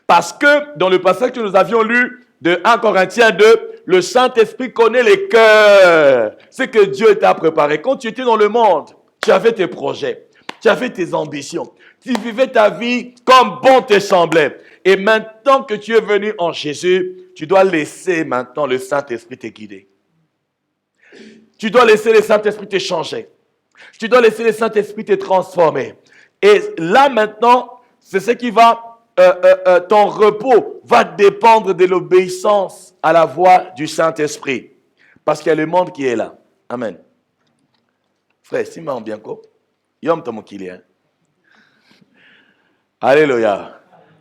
Parce que dans le passage que nous avions lu de 1 Corinthiens 2, le Saint-Esprit connaît les cœurs. Ce que Dieu t'a préparé. Quand tu étais dans le monde, tu avais tes projets, tu avais tes ambitions. Tu vivais ta vie comme bon te semblait. Et maintenant que tu es venu en Jésus, tu dois laisser maintenant le Saint-Esprit te guider. Tu dois laisser le Saint-Esprit te changer. Tu dois laisser le Saint-Esprit te transformer. Et là maintenant, c'est ce qui va... ton repos va dépendre de l'obéissance à la voix du Saint-Esprit. Parce qu'il y a le monde qui est là. Amen. Frère, si m'en bien quoi? Yom tomo kilien. Alléluia.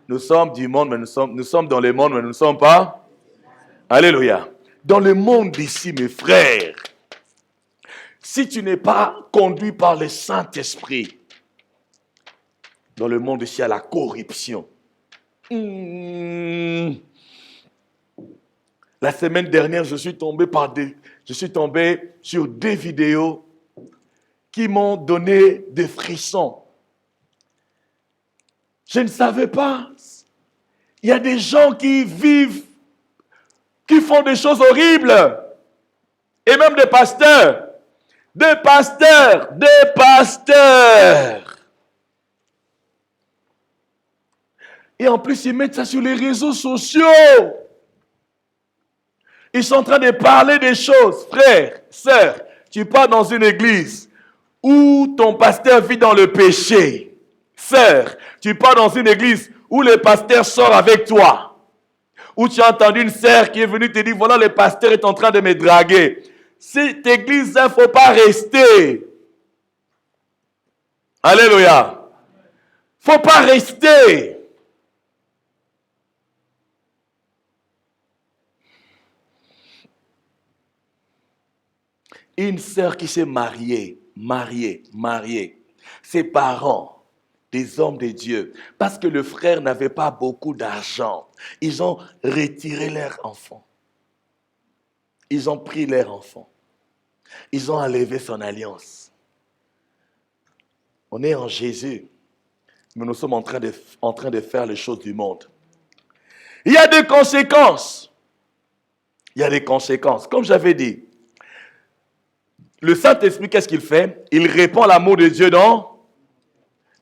Nous sommes du monde, mais nous sommes dans le monde, mais nous ne sommes pas. Alléluia. Dans le monde d'ici, mes frères, si tu n'es pas conduit par le Saint-Esprit, dans le monde ici, il y a la corruption. La semaine dernière, je suis tombé sur des vidéos qui m'ont donné des frissons. Je ne savais pas. Il y a des gens qui vivent, qui font des choses horribles. Et même des pasteurs. Des pasteurs. Et en plus, ils mettent ça sur les réseaux sociaux. Ils sont en train de parler des choses. Frère, sœur, tu pars dans une église où ton pasteur vit dans le péché. Sœur, tu pars dans une église où le pasteur sort avec toi. Où tu as entendu une sœur qui est venue te dire, voilà, le pasteur est en train de me draguer. Cette église, il ne faut pas rester. Alléluia. Il ne faut pas rester. Une sœur qui s'est mariée. Ses parents, des hommes de Dieu, parce que le frère n'avait pas beaucoup d'argent, ils ont retiré leur enfant. Ils ont pris leur enfant. Ils ont enlevé son alliance. On est en Jésus, mais nous sommes en train de faire les choses du monde. Il y a des conséquences. Comme j'avais dit, le Saint-Esprit, qu'est-ce qu'il fait? Il répand l'amour de Dieu dans...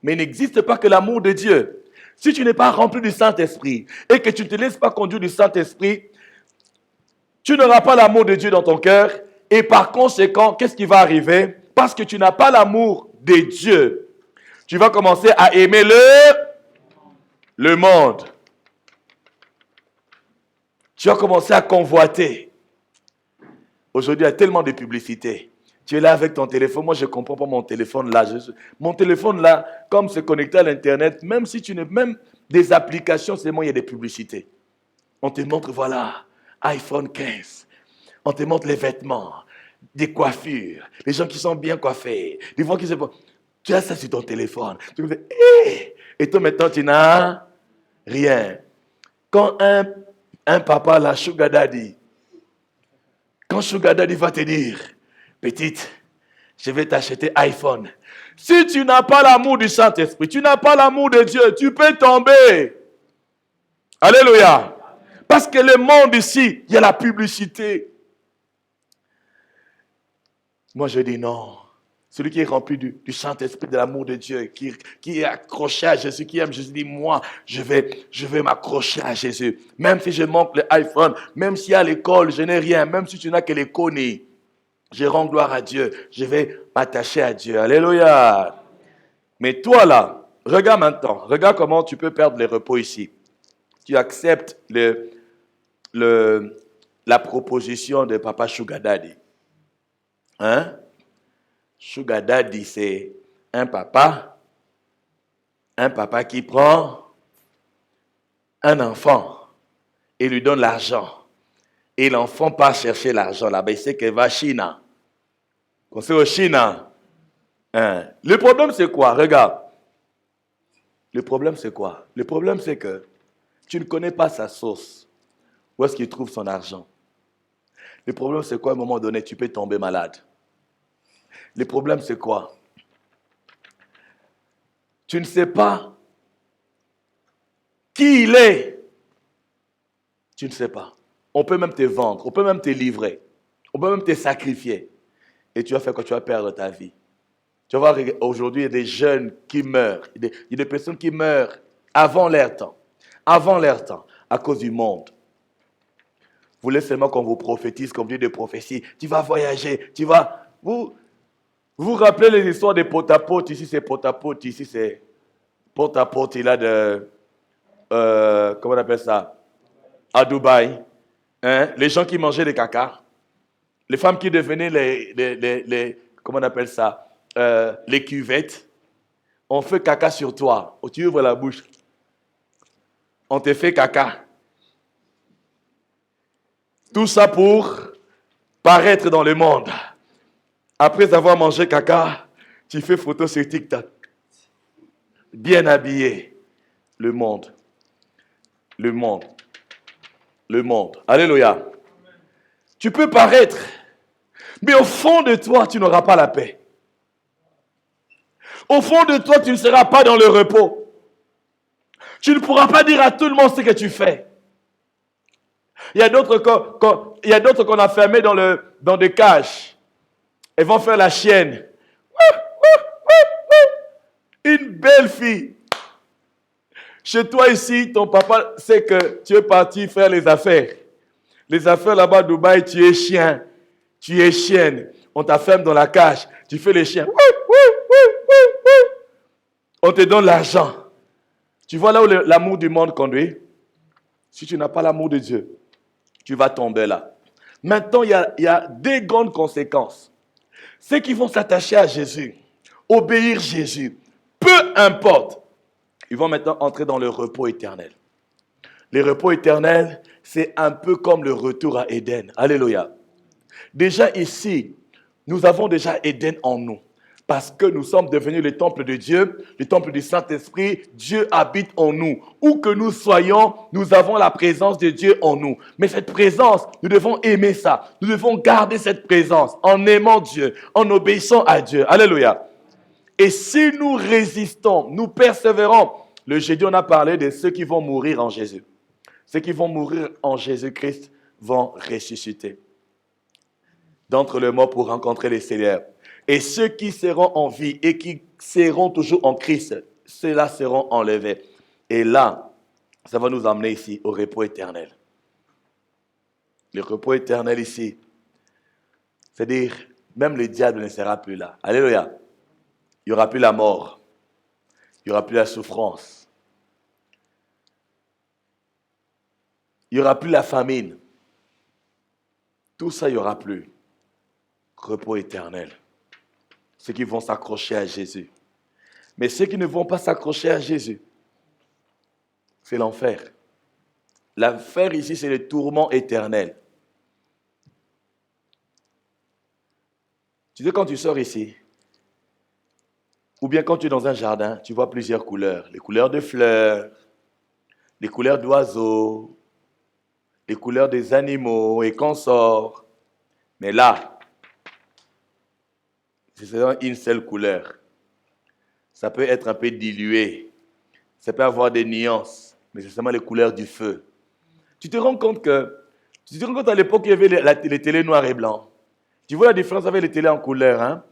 Mais il n'existe pas que l'amour de Dieu. Si tu n'es pas rempli du Saint-Esprit et que tu ne te laisses pas conduire du Saint-Esprit, tu n'auras pas l'amour de Dieu dans ton cœur. Et par conséquent, qu'est-ce qui va arriver? Parce que tu n'as pas l'amour de Dieu, tu vas commencer à aimer le monde. Tu vas commencer à convoiter. Aujourd'hui, il y a tellement de publicités. Tu es là avec ton téléphone. Moi, je ne comprends pas mon téléphone là. Mon téléphone là, comme c'est connecté à l'Internet, même si tu n'as même des applications, seulement il y a des publicités. On te montre, voilà, iPhone 15. On te montre les vêtements, des coiffures, les gens qui sont bien coiffés, les gens qui se... Tu as ça sur ton téléphone. Tu me fais, hey! Et toi maintenant, tu n'as rien. Quand un papa, la Sugar Daddy, quand Sugar Daddy va te dire, petite, je vais t'acheter iPhone. Si tu n'as pas l'amour du Saint-Esprit, tu n'as pas l'amour de Dieu, tu peux tomber. Alléluia. Parce que le monde ici, il y a la publicité. Moi, je dis non. Celui qui est rempli du Saint-Esprit, de l'amour de Dieu, qui est accroché à Jésus, qui aime Jésus, dit, moi, je vais m'accrocher à Jésus. Même si je manque l'iPhone, même si à l'école, je n'ai rien, même si tu n'as que les connus, je rends gloire à Dieu. Je vais m'attacher à Dieu. Alléluia. Mais toi là, regarde maintenant. Regarde comment tu peux perdre le repos ici. Tu acceptes la proposition de Papa Sugar Daddy. Hein? Sugar Daddy, c'est un papa qui prend un enfant et lui donne l'argent. Et l'enfant part chercher l'argent là-bas. Il sait qu'il va à Chine. Quand c'est au Chine. Hein? Le problème, c'est quoi? Regarde. Le problème, c'est quoi? Le problème, c'est que tu ne connais pas sa source. Où est-ce qu'il trouve son argent? Le problème, c'est quoi? À un moment donné, tu peux tomber malade. Le problème, c'est quoi? Tu ne sais pas qui il est. Tu ne sais pas. On peut même te vendre, on peut même te livrer, on peut même te sacrifier. Et tu vas faire quoi? Tu vas perdre ta vie. Tu vas voir, aujourd'hui, il y a des jeunes qui meurent. Il y a des personnes qui meurent avant leur temps. Avant leur temps, à cause du monde. Vous voulez seulement qu'on vous prophétise comme Dieu de prophétie. Tu vas voyager, tu vas... Vous vous rappelez les histoires des potes-à-potes? Ici, c'est potes-à-potes. Ici, c'est potes-à-potes. Il a de... comment on appelle ça? À Dubaï. Hein? Les gens qui mangeaient des caca. Les femmes qui devenaient les comment on appelle ça? Les cuvettes. On fait caca sur toi. Tu ouvres la bouche. On te fait caca. Tout ça pour paraître dans le monde. Après avoir mangé caca, tu fais photo sur TikTok. Bien habillé. Le monde. Le monde. Le monde. Alléluia. Tu peux paraître, mais au fond de toi, tu n'auras pas la paix. Au fond de toi, tu ne seras pas dans le repos. Tu ne pourras pas dire à tout le monde ce que tu fais. Il y a d'autres qu'on a fermés dans des cages. Elles vont faire la chienne. Une belle fille. Chez toi ici, ton papa sait que tu es parti faire les affaires. Les affaires là-bas à Dubaï, tu es chien. Tu es chienne. On t'enferme dans la cage. Tu fais les chiens. On te donne l'argent. Tu vois là où l'amour du monde conduit? Si tu n'as pas l'amour de Dieu, tu vas tomber là. Maintenant, il y a deux grandes conséquences. Ceux qui vont s'attacher à Jésus, obéir Jésus, peu importe, ils vont maintenant entrer dans le repos éternel. Le repos éternel, c'est un peu comme le retour à Éden. Alléluia. Déjà ici, nous avons déjà Éden en nous. Parce que nous sommes devenus le temple de Dieu, le temple du Saint-Esprit. Dieu habite en nous. Où que nous soyons, nous avons la présence de Dieu en nous. Mais cette présence, nous devons aimer ça. Nous devons garder cette présence en aimant Dieu, en obéissant à Dieu. Alléluia. Et si nous résistons, nous persévérons. Le jeudi, on a parlé de ceux qui vont mourir en Jésus. Ceux qui vont mourir en Jésus-Christ vont ressusciter d'entre les morts pour rencontrer les Seigneurs. Et ceux qui seront en vie et qui seront toujours en Christ, ceux-là seront enlevés. Et là, ça va nous amener ici au repos éternel. Le repos éternel ici, c'est-à-dire, même le diable ne sera plus là. Alléluia. Il n'y aura plus la mort. Il n'y aura plus la souffrance. Il n'y aura plus la famine. Tout ça, il n'y aura plus. repos éternel. Ceux qui vont s'accrocher à Jésus. Mais ceux qui ne vont pas s'accrocher à Jésus, c'est l'enfer. L'enfer ici, c'est le tourment éternel. Tu sais, quand tu sors ici, ou bien quand tu es dans un jardin, tu vois plusieurs couleurs. Les couleurs de fleurs, les couleurs d'oiseaux, les couleurs des animaux et consorts. Mais là, c'est seulement une seule couleur. Ça peut être un peu dilué. Ça peut avoir des nuances, mais c'est seulement les couleurs du feu. Tu te rends compte à l'époque, il y avait les télés noires et blancs. Tu vois la différence avec les télés en couleur, hein?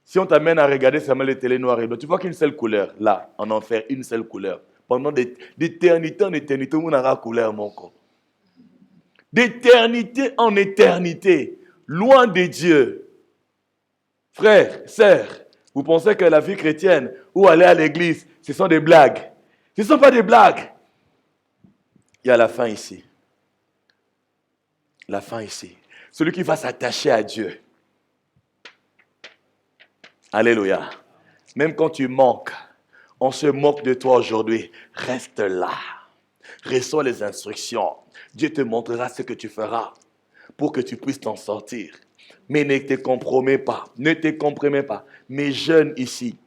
Si on t'amène à regarder seulement les télés noires et blancs, tu vois qu'une seule couleur, là, en enfer, une seule couleur. Pendant d'éternité en éternité, on aura couleur, mon corps. D'éternité en éternité, loin de Dieu. Frères, sœurs, vous pensez que la vie chrétienne ou aller à l'église, ce sont des blagues. Ce ne sont pas des blagues. Il y a la fin ici. La fin ici. Celui qui va s'attacher à Dieu. Alléluia. Même quand tu manques, on se moque de toi aujourd'hui. Reste là. Reçois les instructions. Dieu te montrera ce que tu feras pour que tu puisses t'en sortir. Mais ne te compromets pas. Ne te compromets pas. Mes jeunes ici,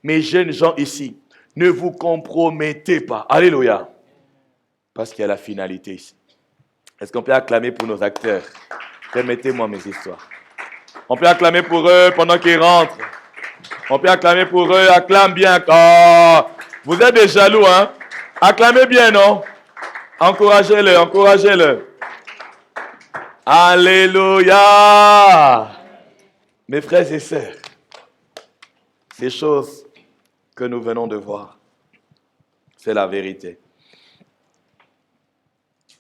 mes jeunes gens ici, ne vous compromettez pas. Alléluia. Parce qu'il y a la finalité ici. Est-ce qu'on peut acclamer pour nos acteurs? Permettez-moi mes histoires. On peut acclamer pour eux pendant qu'ils rentrent. On peut acclamer pour eux. Acclame bien. Oh, vous êtes des jaloux, hein? Acclamez bien, non? Encouragez-le, encouragez-le. Alléluia. Mes frères et sœurs, ces choses que nous venons de voir, c'est la vérité.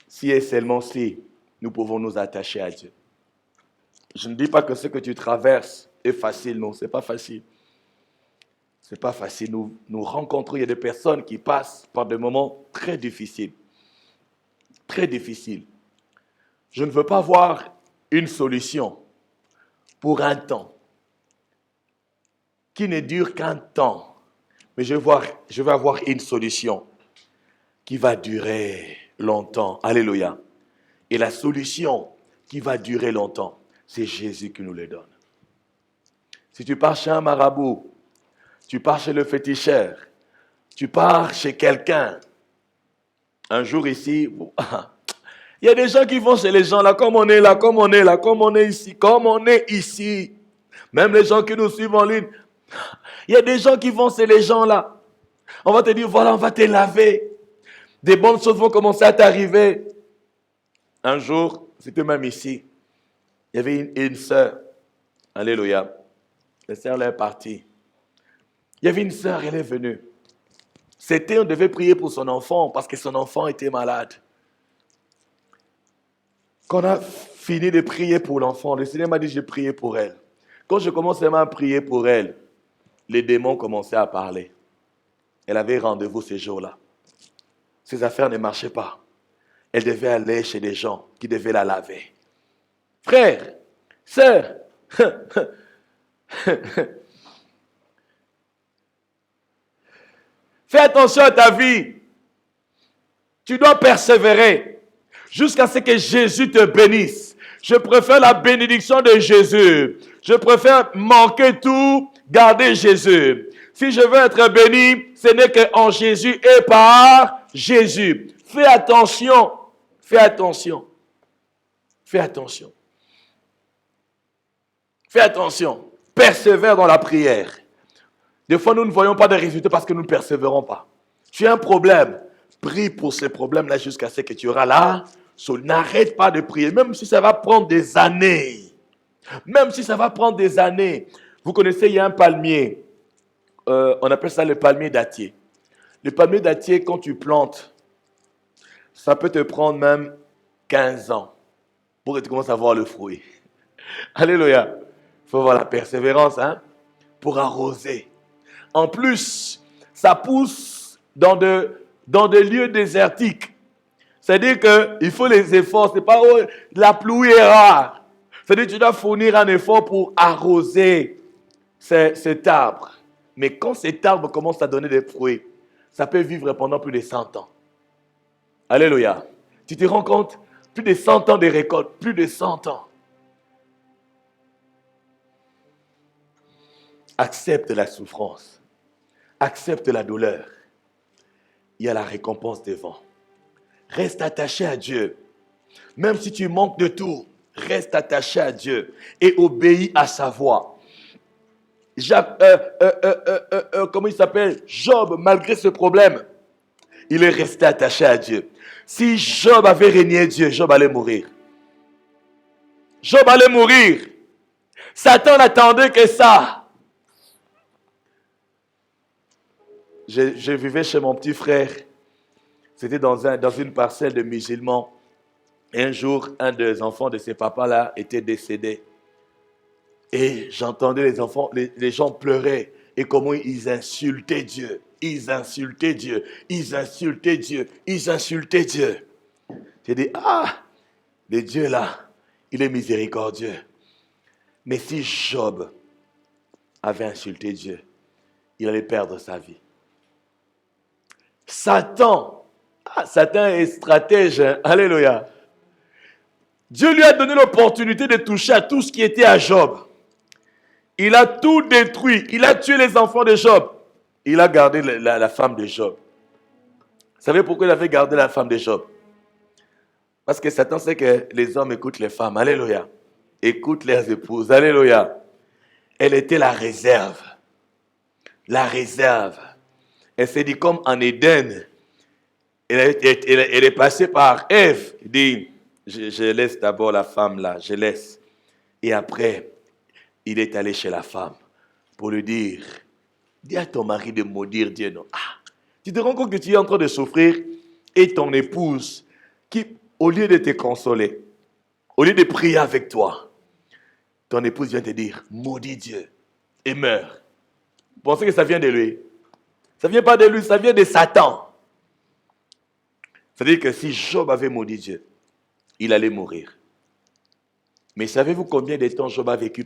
Si et seulement si nous pouvons nous attacher à Dieu. Je ne dis pas que ce que tu traverses est facile, non, ce n'est pas facile. Ce n'est pas facile. Nous rencontrons, il y a des personnes qui passent par des moments très difficiles. Très difficiles. Je ne veux pas voir une solution pour un temps qui ne dure qu'un temps. Mais je vais avoir une solution qui va durer longtemps. Alléluia. Et la solution qui va durer longtemps, c'est Jésus qui nous le donne. Si tu pars chez un marabout, tu pars chez le féticheur, tu pars chez quelqu'un, un jour ici, il y a des gens qui vont chez les gens là, comme on est là, comme on est là, comme on est ici, comme on est ici. Même les gens qui nous suivent en ligne, il y a des gens qui vont chez les gens là. On va te dire, voilà, on va te laver. Des bonnes choses vont commencer à t'arriver. Un jour, c'était même ici, il y avait une sœur. Alléluia. La sœur est partie. Il y avait une sœur, elle est venue. On devait prier pour son enfant parce que son enfant était malade. Quand on a fini de prier pour l'enfant, le Seigneur m'a dit, j'ai prié pour elle. Quand je commençais à prier pour elle, les démons commençaient à parler. Elle avait rendez-vous ce jour-là. Ses affaires ne marchaient pas. Elle devait aller chez des gens qui devaient la laver. Frère, sœur, fais attention à ta vie. Tu dois persévérer jusqu'à ce que Jésus te bénisse. Je préfère la bénédiction de Jésus. Je préfère manquer tout, garder Jésus. Si je veux être béni, ce n'est qu'en Jésus et par Jésus. Fais attention. Fais attention. Fais attention. Fais attention. Persévère dans la prière. Des fois, nous ne voyons pas de résultats parce que nous ne persévérons pas. Tu as un problème. Prie pour ce problème-là jusqu'à ce que tu auras là. N'arrête pas de prier, même si ça va prendre des années. Même si ça va prendre des années. Vous connaissez, il y a un palmier. On appelle ça le palmier dattier. Le palmier dattier, quand tu plantes, ça peut te prendre même 15 ans pour que tu commences à voir le fruit. Alléluia. Il faut avoir la persévérance, hein, pour arroser. En plus, ça pousse dans des lieux désertiques. C'est-à-dire qu'il faut les efforts. C'est pas la pluie est rare. C'est-à-dire que tu dois fournir un effort pour arroser cet arbre. Mais quand cet arbre commence à donner des fruits, ça peut vivre pendant plus de 100 ans. Alléluia. Tu te rends compte? Plus de 100 ans de récolte, plus de 100 ans. Accepte la souffrance. Accepte la douleur. Il y a la récompense devant. Reste attaché à Dieu. Même si tu manques de tout, reste attaché à Dieu et obéis à sa voix. Comment il s'appelle? Job, malgré ce problème, il est resté attaché à Dieu. Si Job avait régné Dieu, Job allait mourir. Job allait mourir. Satan n'attendait que ça. Je vivais chez mon petit frère. C'était dans une parcelle de musulmans. Et un jour, un des enfants de ces papas-là était décédé. Et j'entendais les enfants, les gens pleuraient. Et comment ils insultaient Dieu. Ils insultaient Dieu. Ils insultaient Dieu. Ils insultaient Dieu. J'ai dit, le Dieu là, il est miséricordieux. Mais si Job avait insulté Dieu, il allait perdre sa vie. Satan est stratège. Alléluia. Dieu lui a donné l'opportunité de toucher à tout ce qui était à Job. Il a tout détruit. Il a tué les enfants de Job. Il a gardé la femme de Job. Vous savez pourquoi il avait gardé la femme de Job? Parce que Satan sait que les hommes écoutent les femmes. Alléluia. Écoutent leurs épouses. Alléluia. Elle était la réserve. La réserve. Elle s'est dit comme en Éden. Elle est passée par Ève. Elle dit, je laisse d'abord la femme là. Je laisse. Et après, il est allé chez la femme pour lui dire, dis à ton mari de maudire Dieu. Non. Tu te rends compte que tu es en train de souffrir et ton épouse, qui, au lieu de te consoler, au lieu de prier avec toi, ton épouse vient te dire, maudis Dieu et meurs. Vous pensez que ça vient de lui? Ça ne vient pas de lui, ça vient de Satan. C'est-à-dire que si Job avait maudit Dieu, il allait mourir. Mais savez-vous combien de temps Job a vécu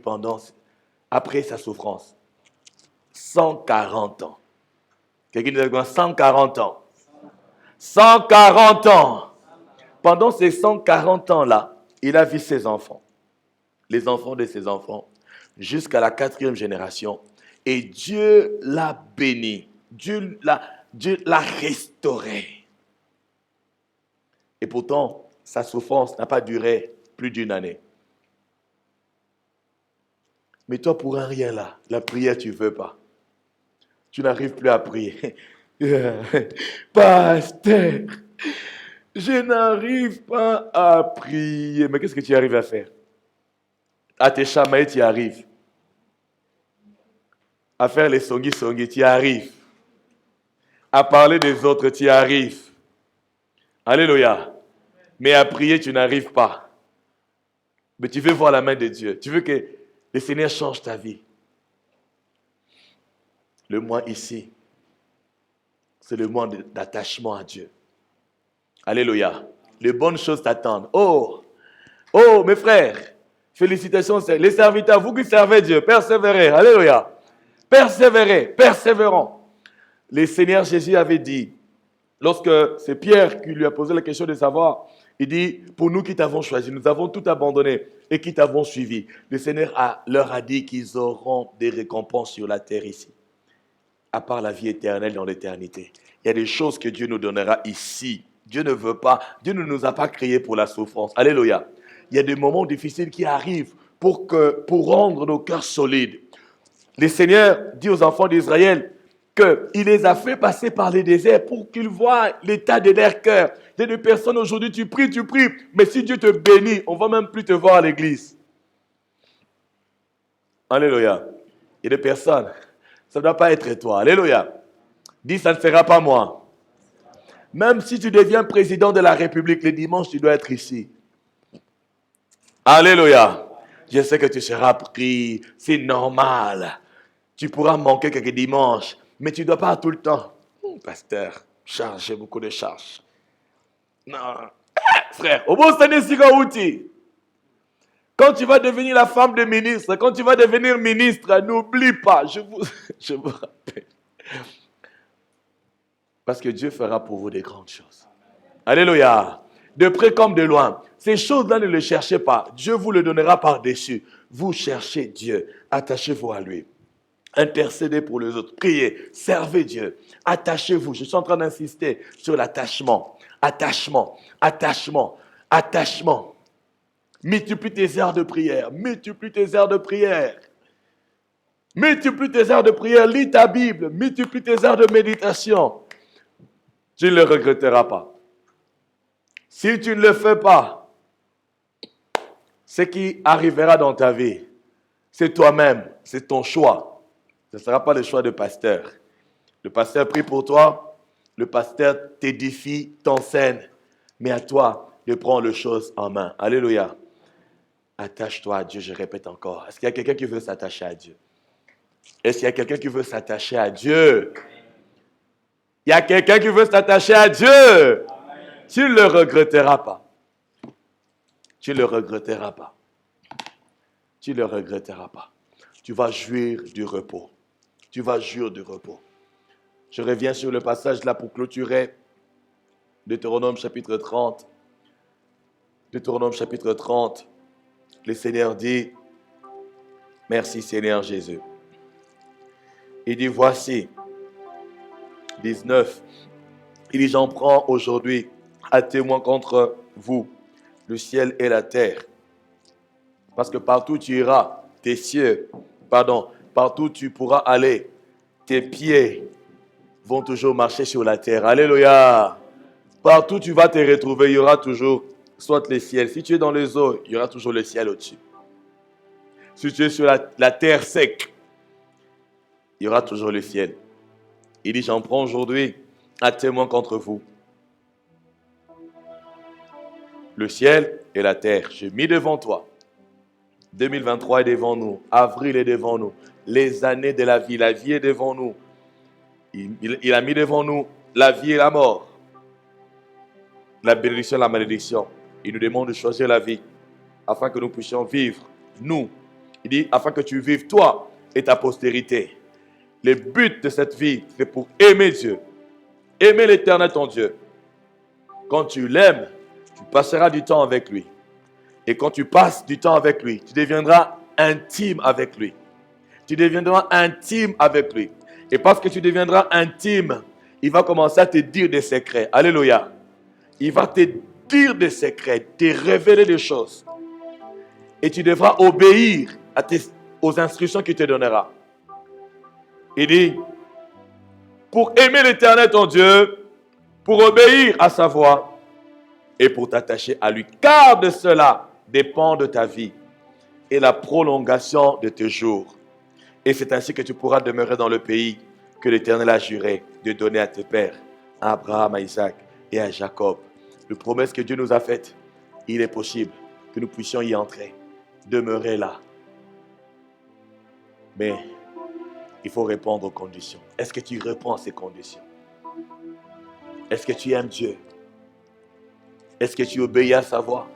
après sa souffrance? 140 ans. Quelqu'un nous a dit 140 ans. 140 ans. Pendant ces 140 ans-là, il a vu ses enfants, les enfants de ses enfants, jusqu'à la 4e génération. Et Dieu l'a béni. Dieu l'a restauré. Et pourtant, sa souffrance n'a pas duré plus d'1 année. Mais toi, pour un rien là, la prière, tu ne veux pas. Tu n'arrives plus à prier. Pasteur, je n'arrive pas à prier. Mais qu'est-ce que tu arrives à faire? À te chamailler, tu y arrives. À faire les songi, tu y arrives. À parler des autres, tu y arrives. Alléluia. Mais à prier, tu n'arrives pas. Mais tu veux voir la main de Dieu. Tu veux que le Seigneur change ta vie. Le mois ici, c'est le mois d'attachement à Dieu. Alléluia. Les bonnes choses t'attendent. Oh, mes frères, félicitations, les serviteurs, vous qui servez Dieu, persévérez. Alléluia. Persévérez, persévérons. Le Seigneur Jésus avait dit, lorsque c'est Pierre qui lui a posé la question de savoir, il dit, pour nous qui t'avons choisi, nous avons tout abandonné et qui t'avons suivi. Le Seigneur leur a dit qu'ils auront des récompenses sur la terre ici, à part la vie éternelle dans l'éternité. Il y a des choses que Dieu nous donnera ici. Dieu ne veut pas, Dieu ne nous a pas créés pour la souffrance. Alléluia. Il y a des moments difficiles qui arrivent pour rendre nos cœurs solides. Le Seigneur dit aux enfants d'Israël qu'il les a fait passer par les déserts pour qu'ils voient l'état de leur cœur. Il y a des personnes aujourd'hui, tu pries, mais si Dieu te bénit, on ne va même plus te voir à l'église. Alléluia. Il y a des personnes, ça ne doit pas être toi. Alléluia. Dis, ça ne sera pas moi. Même si tu deviens président de la République, le dimanche, tu dois être ici. Alléluia. Je sais que tu seras pris, c'est normal. Tu pourras manquer quelques dimanches, mais tu ne dois pas tout le temps. Pasteur, j'ai beaucoup de charges. Non. Frère, au bon Seigneur, Quand tu vas devenir la femme de ministre, quand tu vas devenir ministre, n'oublie pas, je vous rappelle. Parce que Dieu fera pour vous des grandes choses. Alléluia. De près comme de loin. Ces choses-là, ne les cherchez pas. Dieu vous le donnera par-dessus. Vous cherchez Dieu. Attachez-vous à lui. Intercédez pour les autres. Priez. Servez Dieu. Attachez-vous. Je suis en train d'insister sur l'attachement. Attachement. Attachement. Attachement. Multiplie tes heures de prière. Multiplie tes heures de prière. Multiplie tes heures de prière. Lis ta Bible. Multiplie tes heures de méditation. Tu ne le regretteras pas. Si tu ne le fais pas, ce qui arrivera dans ta vie, c'est toi-même, c'est ton choix. Ce ne sera pas le choix de pasteur. Le pasteur prie pour toi, le pasteur t'édifie, t'enseigne, mais à toi de prendre les choses en main. Alléluia. Attache-toi à Dieu, je répète encore. Est-ce qu'il y a quelqu'un qui veut s'attacher à Dieu? Est-ce qu'il y a quelqu'un qui veut s'attacher à Dieu? Il y a quelqu'un qui veut s'attacher à Dieu. Tu ne le regretteras pas. Tu ne le regretteras pas. Tu ne le regretteras pas. Tu vas jouir du repos. Tu vas jouir du repos. Je reviens sur le passage là pour clôturer. Deutéronome chapitre 30. Deutéronome chapitre 30. Le Seigneur dit, merci Seigneur Jésus. Il dit, voici, 19. Il dit, j'en prends aujourd'hui à témoin contre vous, le ciel et la terre. Parce que partout tu iras, partout tu pourras aller, tes pieds vont toujours marcher sur la terre. Alléluia. Partout tu vas te retrouver, il y aura toujours soit le ciel. Si tu es dans les eaux, il y aura toujours le ciel au-dessus. Si tu es sur la terre sec, il y aura toujours le ciel. Il dit, j'en prends aujourd'hui à témoin contre vous. Le ciel et la terre, j'ai mis devant toi. 2023 est devant nous. Avril est devant nous. Les années de la vie est devant nous. Il a mis devant nous la vie et la mort. La bénédiction et la malédiction. Il nous demande de choisir la vie afin que nous puissions vivre, nous. Il dit, afin que tu vives toi et ta postérité. Le but de cette vie, c'est pour aimer Dieu. Aimer l'Éternel ton Dieu. Quand tu l'aimes, tu passeras du temps avec lui. Et quand tu passes du temps avec lui, tu deviendras intime avec lui. Tu deviendras intime avec lui. Et parce que tu deviendras intime, il va commencer à te dire des secrets. Alléluia. Il va te dire des secrets, te révéler des choses. Et tu devras obéir aux instructions qu'il te donnera. Il dit, pour aimer l'Éternel ton Dieu, pour obéir à sa voix et pour t'attacher à lui. Car de cela dépend de ta vie et la prolongation de tes jours. Et c'est ainsi que tu pourras demeurer dans le pays que l'Éternel a juré de donner à tes pères, à Abraham, à Isaac et à Jacob. La promesse que Dieu nous a faite, il est possible que nous puissions y entrer, demeurer là. Mais il faut répondre aux conditions. Est-ce que tu réponds à ces conditions? Est-ce que tu aimes Dieu? Est-ce que tu obéis à sa voix?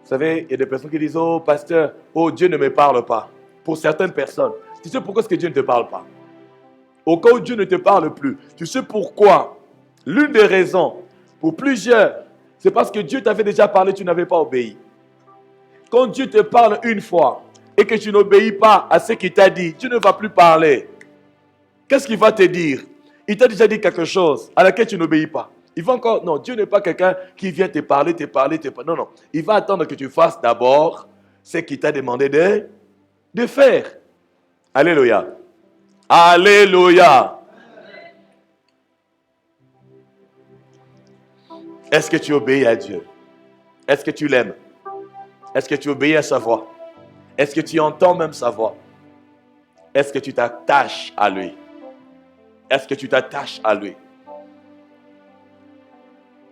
Vous savez, il y a des personnes qui disent, oh pasteur, oh Dieu ne me parle pas. Pour certaines personnes, tu sais pourquoi est-ce que Dieu ne te parle pas? Au cas où Dieu ne te parle plus, tu sais pourquoi? L'une des raisons, pour plusieurs, c'est parce que Dieu t'avait déjà parlé, tu n'avais pas obéi. Quand Dieu te parle une fois et que tu n'obéis pas à ce qu'il t'a dit, Dieu ne va plus parler. Qu'est-ce qu'il va te dire? Il t'a déjà dit quelque chose à laquelle tu n'obéis pas. Il va encore... Non, Dieu n'est pas quelqu'un qui vient te parler. Non, non. Il va attendre que tu fasses d'abord ce qu'il t'a demandé de faire. Alléluia. Alléluia. Est-ce que tu obéis à Dieu? Est-ce que tu l'aimes? Est-ce que tu obéis à sa voix? Est-ce que tu entends même sa voix? Est-ce que tu t'attaches à lui? Est-ce que tu t'attaches à lui?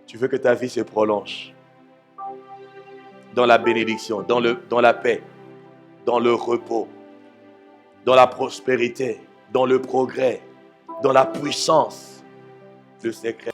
Tu veux que ta vie se prolonge dans la bénédiction, dans la paix, dans le repos, dans la prospérité, dans le progrès, dans la puissance. Le secret.